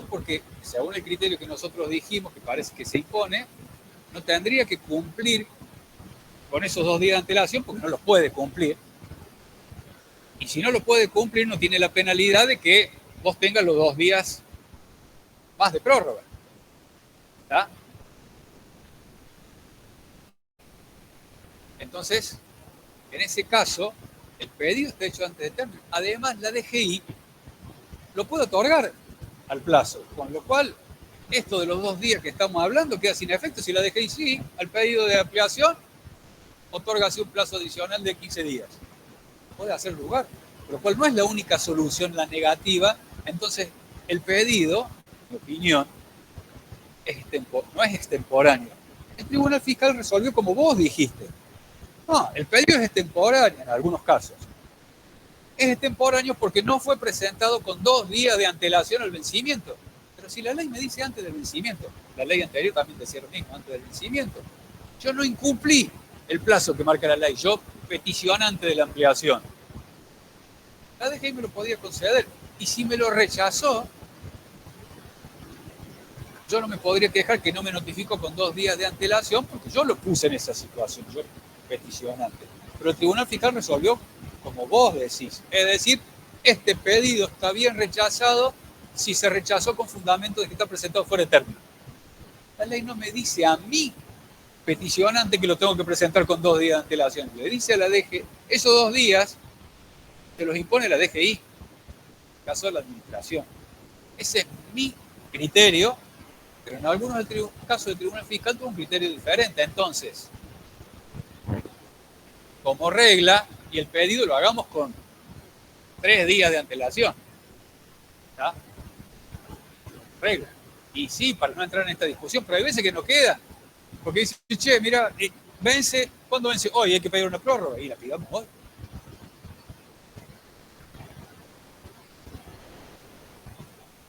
A: porque según el criterio que nosotros dijimos, que parece que se impone, no tendría que cumplir con esos 2 días de antelación porque no los puede cumplir. Y si no lo puede cumplir, no tiene la penalidad de que vos tengas los 2 días más de prórroga. ¿Tá? Entonces, en ese caso, el pedido está hecho antes de término. Además, la DGI lo puede otorgar al plazo, con lo cual esto de los 2 días que estamos hablando queda sin efecto. Si la DGI sí, al pedido de ampliación, otorga así un plazo adicional de 15 días. Puede hacer lugar, lo cual no es la única solución, la negativa. Entonces, el pedido, en mi opinión, no es extemporáneo. El Tribunal Fiscal resolvió como vos dijiste. No, el pedido es extemporáneo en algunos casos. Es extemporáneo porque no fue presentado con 2 días de antelación al vencimiento. Pero si la ley me dice antes del vencimiento, la ley anterior también decía lo mismo, antes del vencimiento, yo no incumplí el plazo que marca la ley, yo peticionante de la ampliación. La DGI me lo podía conceder. Y si me lo rechazó, yo no me podría quejar que no me notificó con 2 días de antelación porque yo lo puse en esa situación, yo peticionante. Pero el Tribunal Fiscal resolvió como vos decís. Es decir, este pedido está bien rechazado si se rechazó con fundamento de que está presentado fuera de término. La ley no me dice a mí, peticionante, que lo tengo que presentar con 2 días de antelación. Le dice a la DGI, esos 2 días te los impone la DGI, en el caso de la administración. Ese es mi criterio, pero en algunos casos del Tribunal Fiscal tuvo un criterio diferente. Entonces, como regla, y el pedido lo hagamos con 3 días de antelación. ¿Tá? Regla. Y sí, para no entrar en esta discusión, pero hay veces que no queda. Porque dice, che, mira, vence, ¿cuándo vence? Hoy hay que pedir una prórroga. Y la pidamos hoy.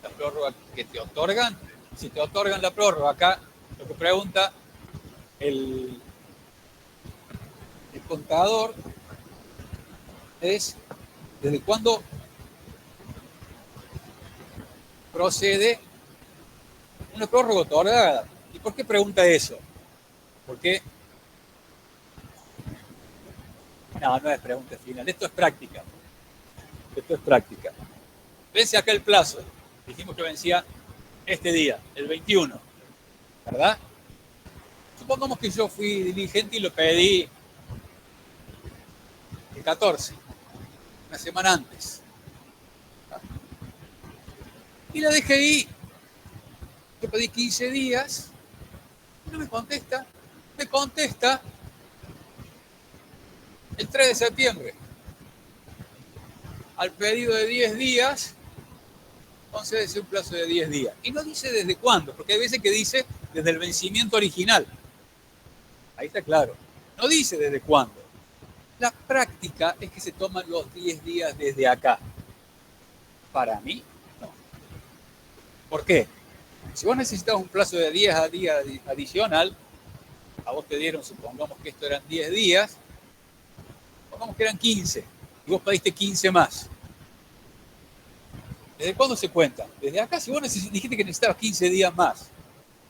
A: La prórroga que te otorgan, si te otorgan la prórroga, acá lo que pregunta el contador es desde cuándo procede una prórroga otorgada. ¿Y por qué pregunta eso? Porque no es pregunta final, esto es práctica. Esto es práctica. Vence acá el plazo. Dijimos que vencía este día, el 21, ¿verdad? Supongamos que yo fui diligente y lo pedí el 14, una semana antes. Y la DGI, yo pedí 15 días, y no me contesta. Me contesta el 3 de septiembre. Al pedido de 10 días, concede un plazo de 10 días. Y no dice desde cuándo, porque hay veces que dice desde el vencimiento original. Ahí está claro. No dice desde cuándo. La práctica es que se toman los 10 días desde acá. Para mí, no. ¿Por qué? Si vos necesitas un plazo de 10 días adicional, a vos te dieron, supongamos que esto eran 10 días, Pongamos que eran 15 y vos pediste 15 más. ¿Desde cuándo se cuenta? Desde acá, si vos dijiste que necesitabas 15 días más,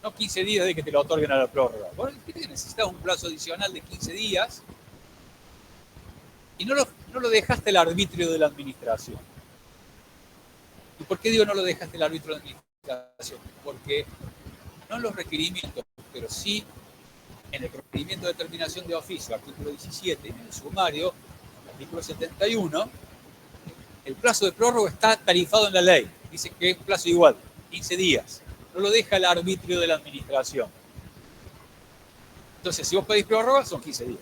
A: no 15 días de que te lo otorguen a la prórroga. Vos dijiste que necesitabas un plazo adicional de 15 días y no lo dejaste al arbitrio de la administración. ¿Y por qué digo no lo dejaste al arbitrio de la administración? Porque no en los requerimientos, pero sí en el procedimiento de determinación de oficio, artículo 17, en el sumario, artículo 71, el plazo de prórroga está tarifado en la ley. Dice que es un plazo igual, 15 días. No lo deja el arbitrio de la administración. Entonces, si vos pedís prórroga, son 15 días.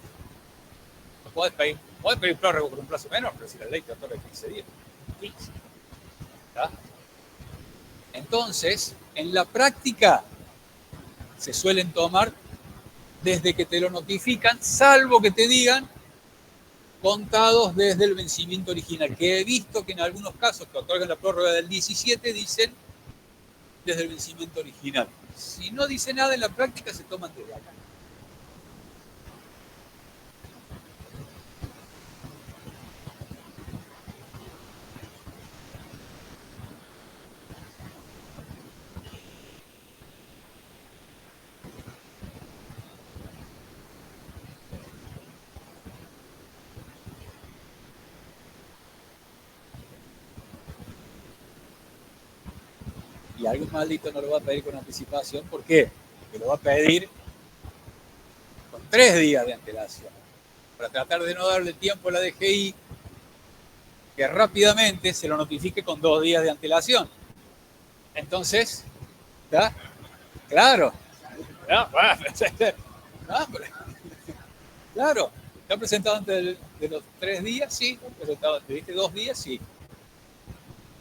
A: No podés pedir prórroga por un plazo menor, pero si la ley te otorga 15 días, 15. ¿Está? Entonces, en la práctica, se suelen tomar desde que te lo notifican, salvo que te digan contados desde el vencimiento original, que he visto que en algunos casos que otorgan la prórroga del 17 dicen desde el vencimiento original. Si no dice nada en la práctica, se toman desde acá. Y algún maldito no lo va a pedir con anticipación. ¿Por qué? Porque lo va a pedir con 3 días de antelación. Para tratar de no darle tiempo a la DGI que rápidamente se lo notifique con 2 días de antelación. Entonces, ¿está? Claro. Claro. ¿Está presentado antes de los 3 días? Sí. ¿Te diste 2 días? Sí.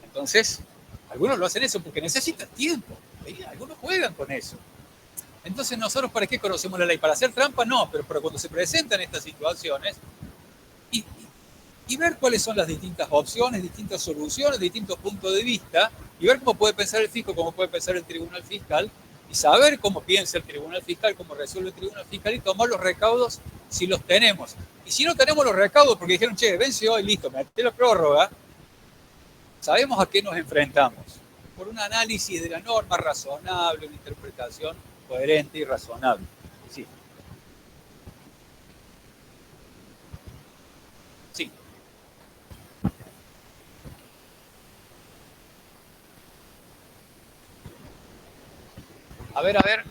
A: Entonces, algunos lo hacen eso porque necesitan tiempo. Algunos juegan con eso. Entonces, ¿nosotros para qué conocemos la ley? ¿Para hacer trampa? No, pero para cuando se presentan estas situaciones y ver cuáles son las distintas opciones, distintas soluciones, distintos puntos de vista, y ver cómo puede pensar el fisco, cómo puede pensar el tribunal fiscal, y saber cómo piensa el tribunal fiscal, cómo resuelve el tribunal fiscal, y tomar los recaudos si los tenemos. Y si no tenemos los recaudos, porque dijeron, che, vence hoy, listo, meté la prórroga, sabemos a qué nos enfrentamos. Por un análisis de la norma razonable, una interpretación coherente y razonable. Sí. Sí. A ver.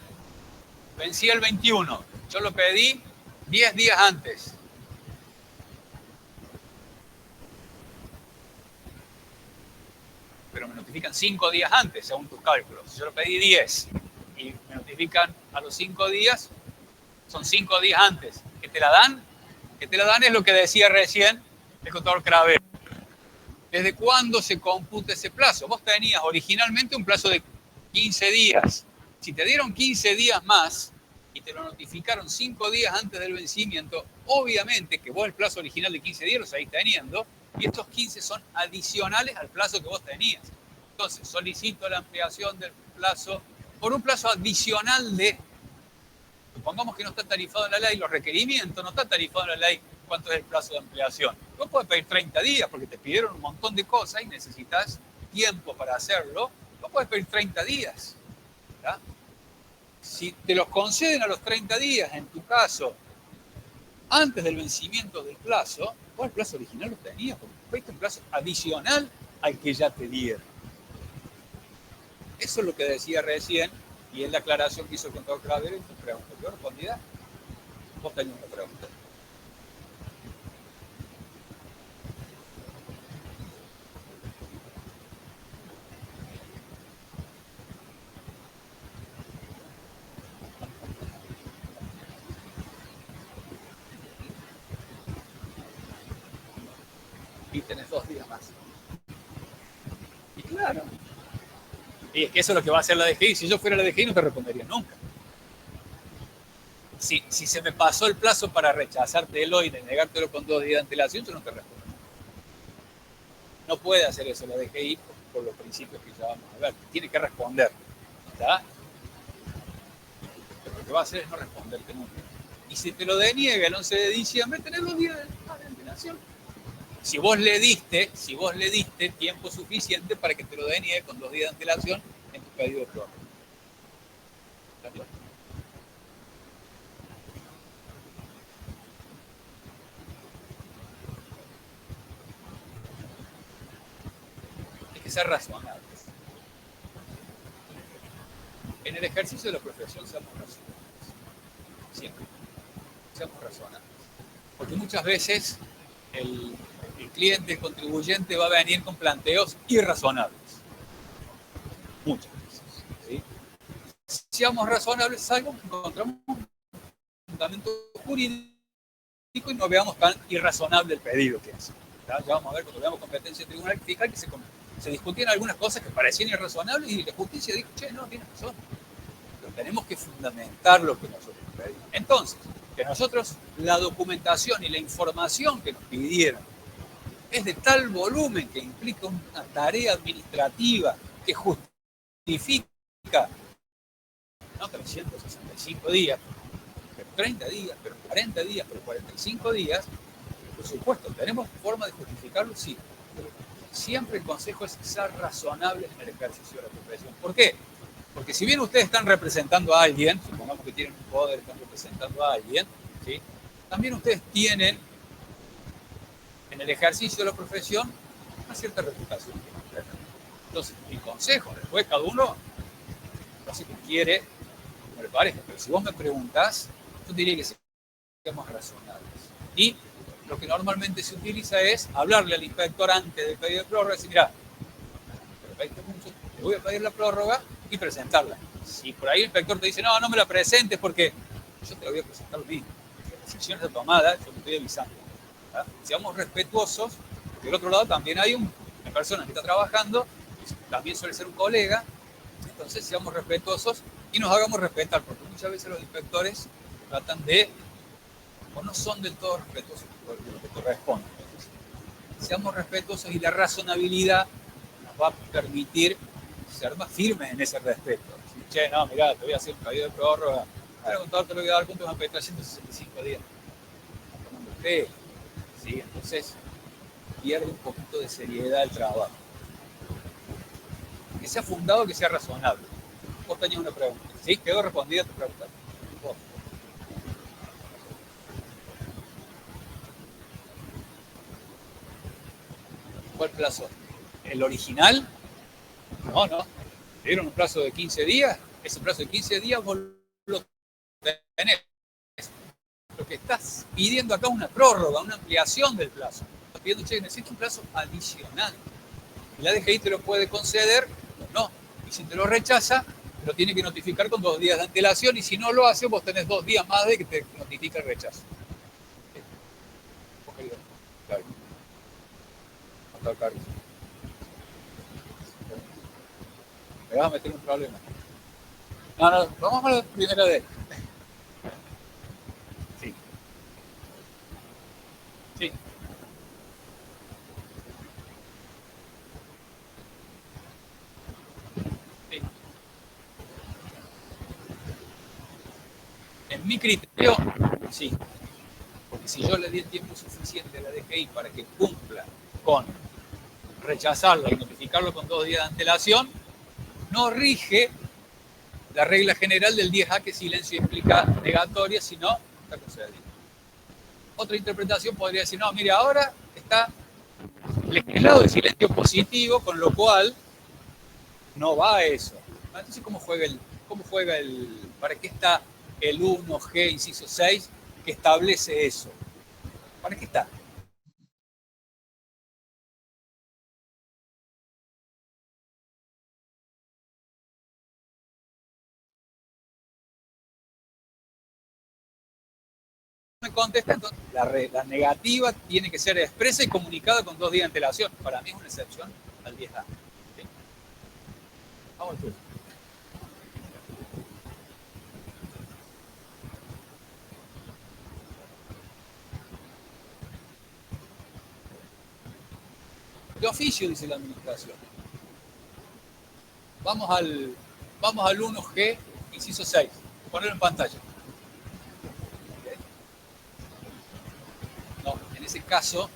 A: Vencí el 21. Yo lo pedí 10 días antes. Pero me notifican 5 días antes, según tus cálculos. Yo lo pedí 10 y me notifican a los 5 días, son 5 días antes. ¿Qué te la dan? ¿Qué te la dan? Es lo que decía recién el contador Craver. ¿Desde cuándo se computa ese plazo? Vos tenías originalmente un plazo de 15 días. Si te dieron 15 días más y te lo notificaron 5 días antes del vencimiento, obviamente que vos el plazo original de 15 días lo seguís teniendo, y estos 15 son adicionales al plazo que vos tenías. Entonces, solicito la ampliación del plazo por un plazo adicional de, supongamos que no está tarifado en la ley, los requerimientos, no está tarifado en la ley cuánto es el plazo de ampliación. Vos podés pedir 30 días porque te pidieron un montón de cosas y necesitas tiempo para hacerlo. Vos podés pedir 30 días. ¿Verdad? Si te los conceden a los 30 días, en tu caso, antes del vencimiento del plazo, vos el plazo original lo tenías, porque pediste un plazo adicional al que ya te dieron. Eso es lo que decía recién, y es la aclaración que hizo el contador Craver en tu pregunta. ¿Yo respondía? Vos tenés una pregunta. Y tenés 2 días más. Y claro. Y es que eso es lo que va a hacer la DGI. Si yo fuera la DGI no te respondería nunca. Si se me pasó el plazo para rechazártelo y denegártelo con 2 días de antelación, yo no te respondo. No puede hacer eso la DGI por los principios que ya vamos a ver. Tiene que responder. ¿Está? Pero lo que va a hacer es no responderte nunca. Y si te lo deniega el 11 de diciembre, tenés 2 días de antelación. antelación. Si vos le diste tiempo suficiente para que te lo deniegue con 2 días de antelación en tu pedido de prórroga. ¿Está claro? Hay que ser razonables. En el ejercicio de la profesión seamos razonables. Siempre. Seamos razonables. Porque muchas veces el cliente, el contribuyente va a venir con planteos irrazonables. Muchas veces. ¿Sí? Seamos razonables, salvo que encontramos un fundamento jurídico y no veamos tan irrazonable el pedido que es. Ya vamos a ver cuando veamos competencia tribunal fiscal que se discutían algunas cosas que parecían irrazonables y la justicia dijo, che, no, tiene razón. Pero tenemos que fundamentar lo que nosotros pedimos. Entonces, que nosotros la documentación y la información que nos pidieron es de tal volumen que implica una tarea administrativa que justifica no 365 días, pero 30 días, pero 40 días, pero 45 días, por supuesto, ¿tenemos forma de justificarlo? Sí. Pero siempre el consejo es ser razonable en el ejercicio de la profesión. ¿Por qué? Porque si bien ustedes están representando a alguien, supongamos que tienen un poder, están representando a alguien, ¿sí? También ustedes tienen en el ejercicio de la profesión una cierta reputación. Entonces, mi consejo, después cada uno hace que quiere, como le parezca, pero si vos me preguntás, yo diría que seamos razonables. Y lo que normalmente se utiliza es hablarle al inspector antes del pedido de prórroga y decir, mirá, te voy a pedir la prórroga y presentarla. Si por ahí el inspector te dice, no me la presentes porque yo te la voy a presentar mismo. La decisión está tomada, yo te estoy avisando. ¿Verdad? Seamos respetuosos, porque del otro lado también hay una persona que está trabajando, también suele ser un colega, entonces seamos respetuosos y nos hagamos respetar, porque muchas veces los inspectores tratan de, o no son del todo respetuosos de lo que corresponde. Entonces, seamos respetuosos y la razonabilidad nos va a permitir ser más firmes en ese respeto. Decir, che, no, mirá, te voy a hacer un pedido de prórroga, ahora contador te lo voy a dar, ¿cuánto van a pedir? 365 días. ¿Sí? Entonces, pierde un poquito de seriedad el trabajo. Que sea fundado, que sea razonable. Vos tenías una pregunta. ¿Sí? ¿Quedó respondida tu pregunta? Vos. ¿Cuál plazo? ¿El original? No. ¿Te dieron un plazo de 15 días? Ese plazo de 15 días vos lo tenés. Lo que estás pidiendo acá es una prórroga, una ampliación del plazo. Estás pidiendo, che, necesito un plazo adicional. Y la DGI te lo puede conceder o no. Y si te lo rechaza, lo tiene que notificar con 2 días de antelación. Y si no lo hace, vos tenés 2 días más de que te notifica el rechazo. Claro. Me vas a meter un problema. No, vamos a la primera de. Sí. Sí. Sí. En mi criterio, sí. Porque si yo le di el tiempo suficiente a la DGI para que cumpla con rechazarla y notificarlo con 2 días de antelación, no rige la regla general del 10A que silencio implica negatoria, sino está concedida. Otra interpretación podría decir, no, mire, ahora está legislado de silencio positivo, con lo cual no va a eso. Entonces, ¿cómo juega para qué está el 1G, inciso 6, que establece eso? ¿Para qué está? Me contesta, entonces la negativa tiene que ser expresa y comunicada con 2 días de antelación. Para mí es una excepción al 10A. ¿Sí? Vamos al tuyo. De oficio, dice la administración. Vamos al 1G, inciso 6. Ponerlo en pantalla. No, en ese caso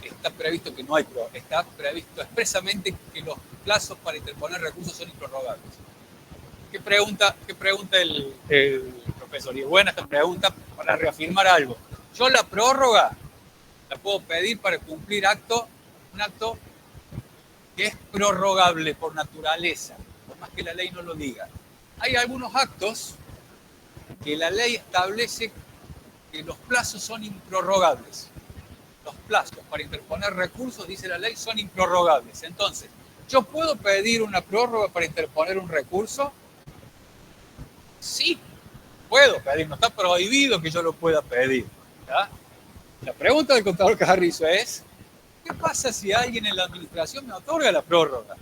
A: está previsto que no hay prórroga, está previsto expresamente que los plazos para interponer recursos son improrrogables. ¿Qué pregunta el profesor? Y es buena esta pregunta para reafirmar algo. Yo la prórroga la puedo pedir para cumplir un acto que es prorrogable por naturaleza, por más que la ley no lo diga. Hay algunos actos que la ley establece que los plazos son improrrogables. Los plazos para interponer recursos, dice la ley, son improrrogables. Entonces, ¿yo puedo pedir una prórroga para interponer un recurso? Sí, puedo pedir, no está prohibido que yo lo pueda pedir. ¿Ya? La pregunta del contador Carrizo es, ¿qué pasa si alguien en la administración me otorga la prórroga?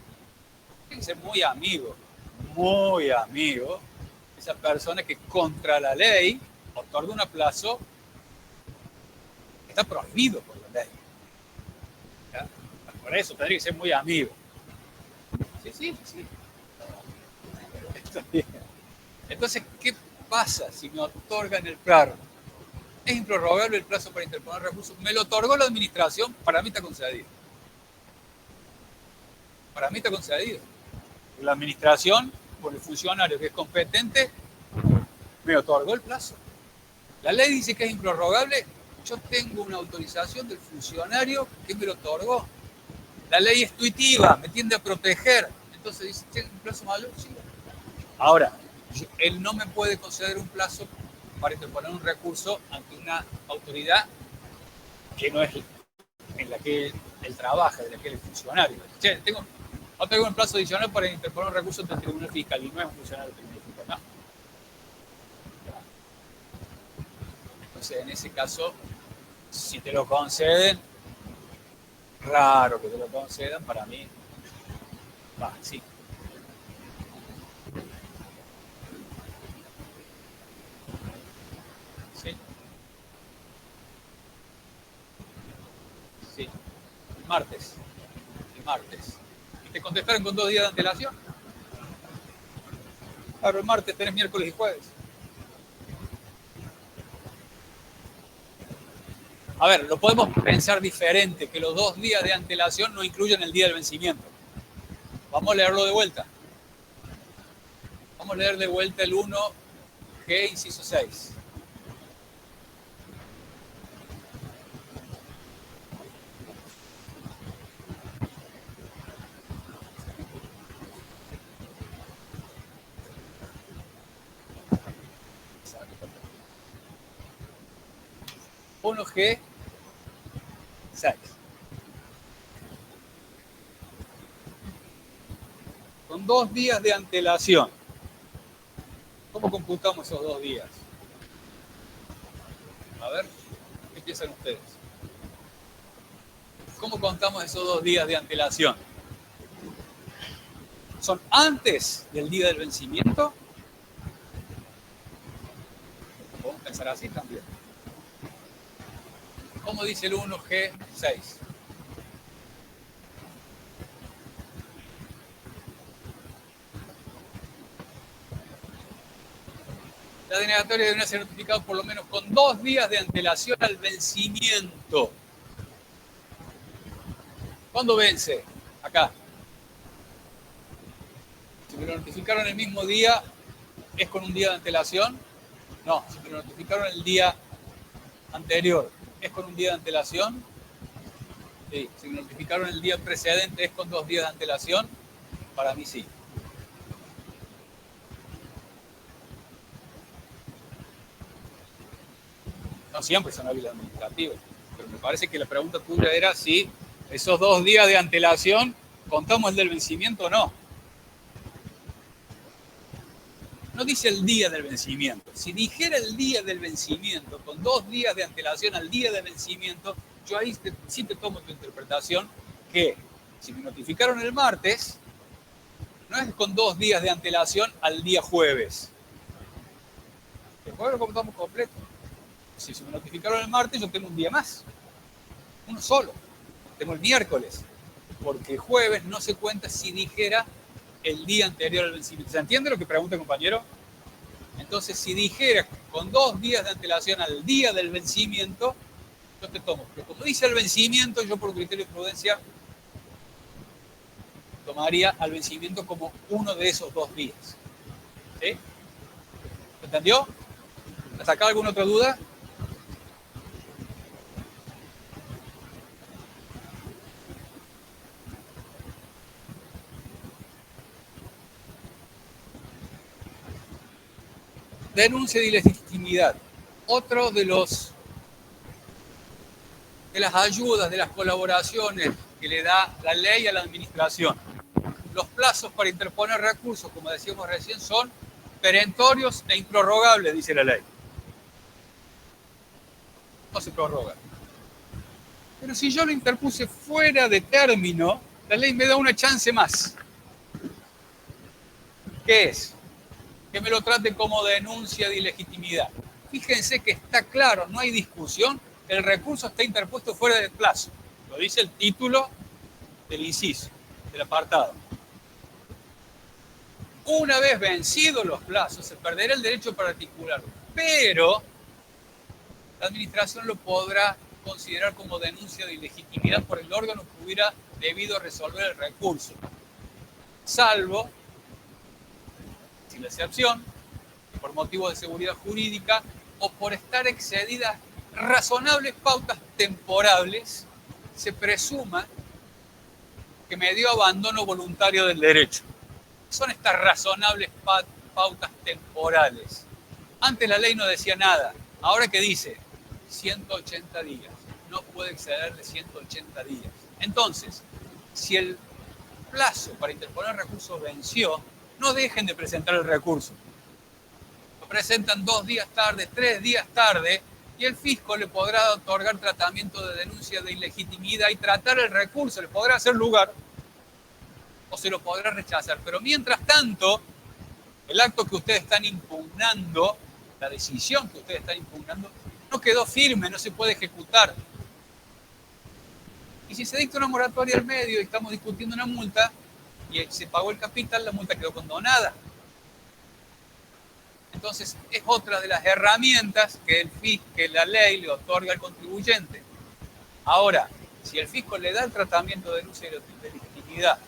A: Tiene que ser muy amigo, esa persona que contra la ley otorga un plazo, está prohibido por la ley. ¿Ya? Por eso tendría que ser muy amigo. Sí. Está bien. Entonces, ¿qué pasa si me otorgan el plazo? Es improrrogable el plazo para interponer recursos. Me lo otorgó la administración, para mí está concedido. Para mí está concedido. La administración, por el funcionario que es competente, me otorgó el plazo. La ley dice que es improrrogable. Yo tengo una autorización del funcionario que me lo otorgó. La ley es tuitiva, me tiende a proteger. Entonces dice, ¿tiene un plazo malo? Sí. Ahora, él no me puede conceder un plazo para interponer un recurso ante una autoridad que no es en la que él trabaja, de la que él es funcionario. Che, tengo un plazo adicional para interponer un recurso ante el Tribunal Fiscal y no es un funcionario del Tribunal Fiscal, no. Entonces, en ese caso, si te lo conceden, raro que te lo concedan, para mí, va, sí. Sí. El martes. ¿Y te contestaron con 2 días de antelación? Claro, el martes tenés miércoles y jueves. A ver, lo podemos pensar diferente, que los 2 días de antelación no incluyen el día del vencimiento. Vamos a leerlo de vuelta. Vamos a leer de vuelta el 1G, inciso 6. G6. Con 2 días de antelación. ¿Cómo computamos esos 2 días? A ver, ¿qué piensan ustedes? ¿Cómo contamos esos 2 días de antelación? ¿Son antes del día del vencimiento? Podemos pensar así también. ¿Cómo dice el 1G6? La denegatoria debería ser notificada por lo menos con 2 días de antelación al vencimiento. ¿Cuándo vence? Acá. Si me lo notificaron el mismo día, ¿es con un día de antelación? No, si me lo notificaron el día anterior, ¿es con un día de antelación? Sí. Si me notificaron el día precedente, ¿es con 2 días de antelación? Para mí sí. No siempre son hábiles administrativos, pero me parece que la pregunta tuya era si esos 2 días de antelación contamos el del vencimiento o no. No dice el día del vencimiento. Si dijera el día del vencimiento, con 2 días de antelación al día del vencimiento, yo ahí sí te tomo tu interpretación que si me notificaron el martes, no es con 2 días de antelación al día jueves. El jueves lo contamos completo. Si se me notificaron el martes, yo tengo un día más. Uno solo. Tengo el miércoles. Porque el jueves no se cuenta si dijera el día anterior al vencimiento. ¿Se entiende lo que pregunta el compañero? Entonces, si dijera con 2 días de antelación al día del vencimiento, yo te tomo. Pero como dice el vencimiento, yo por criterio de prudencia tomaría al vencimiento como uno de esos 2 días. ¿Sí? ¿Entendió? ¿Hasta acá alguna otra duda? Denuncia de ilegitimidad. Otro de las ayudas, de las colaboraciones que le da la ley a la administración. Los plazos para interponer recursos, como decíamos recién, son perentorios e improrrogables, dice la ley. No se prorroga. Pero si yo lo interpuse fuera de término, la ley me da una chance más. ¿Qué es? Que me lo trate como denuncia de ilegitimidad. Fíjense que está claro, no hay discusión, el recurso está interpuesto fuera del plazo. Lo dice el título del inciso, del apartado. Una vez vencidos los plazos, se perderá el derecho particular, pero la administración lo podrá considerar como denuncia de ilegitimidad por el órgano que hubiera debido resolver el recurso, salvo sin la excepción, por motivos de seguridad jurídica o por estar excedidas razonables pautas temporales, se presuma que me dio abandono voluntario del derecho. Son estas razonables pautas temporales. Antes la ley no decía nada. Ahora que dice 180 días. No puede exceder de 180 días. Entonces, si el plazo para interponer recursos venció, no dejen de presentar el recurso. Lo presentan 2 días tarde, 3 días tarde, y el fisco le podrá otorgar tratamiento de denuncia de ilegitimidad y tratar el recurso, le podrá hacer lugar o se lo podrá rechazar. Pero mientras tanto, el acto que ustedes están impugnando, la decisión que ustedes están impugnando, no quedó firme, no se puede ejecutar. Y si se dicta una moratoria al medio y estamos discutiendo una multa y se pagó el capital, la multa quedó condonada. Entonces, es otra de las herramientas que la ley le otorga al contribuyente. Ahora, si el fisco le da el tratamiento de denuncia de legitimidad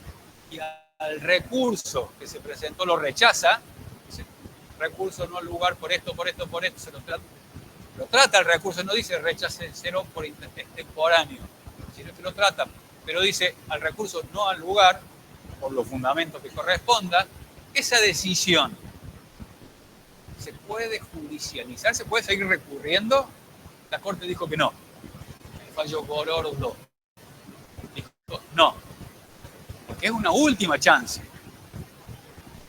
A: y al recurso que se presentó lo rechaza, dice, recurso no al lugar por esto, se lo trata el recurso, no dice rechace cero por extemporáneo, sino que lo trata, pero dice al recurso no al lugar, por los fundamentos que corresponda, esa decisión se puede judicializar, se puede seguir recurriendo. La Corte dijo que no. El fallo Gorordo dijo no, porque es una última chance.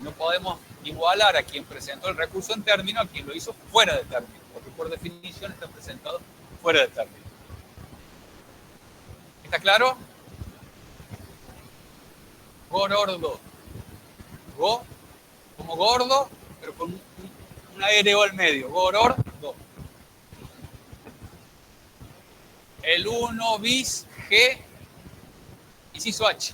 A: No podemos igualar a quien presentó el recurso en término a quien lo hizo fuera de término, porque por definición está presentado fuera de término. ¿Está claro? Gorordo. Go, como gordo, pero con una RO al medio. Gorordo. El 1 bis G, inciso H.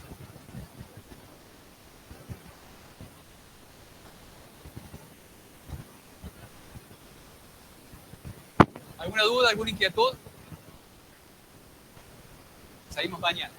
A: ¿Alguna duda, alguna inquietud? Seguimos mañana.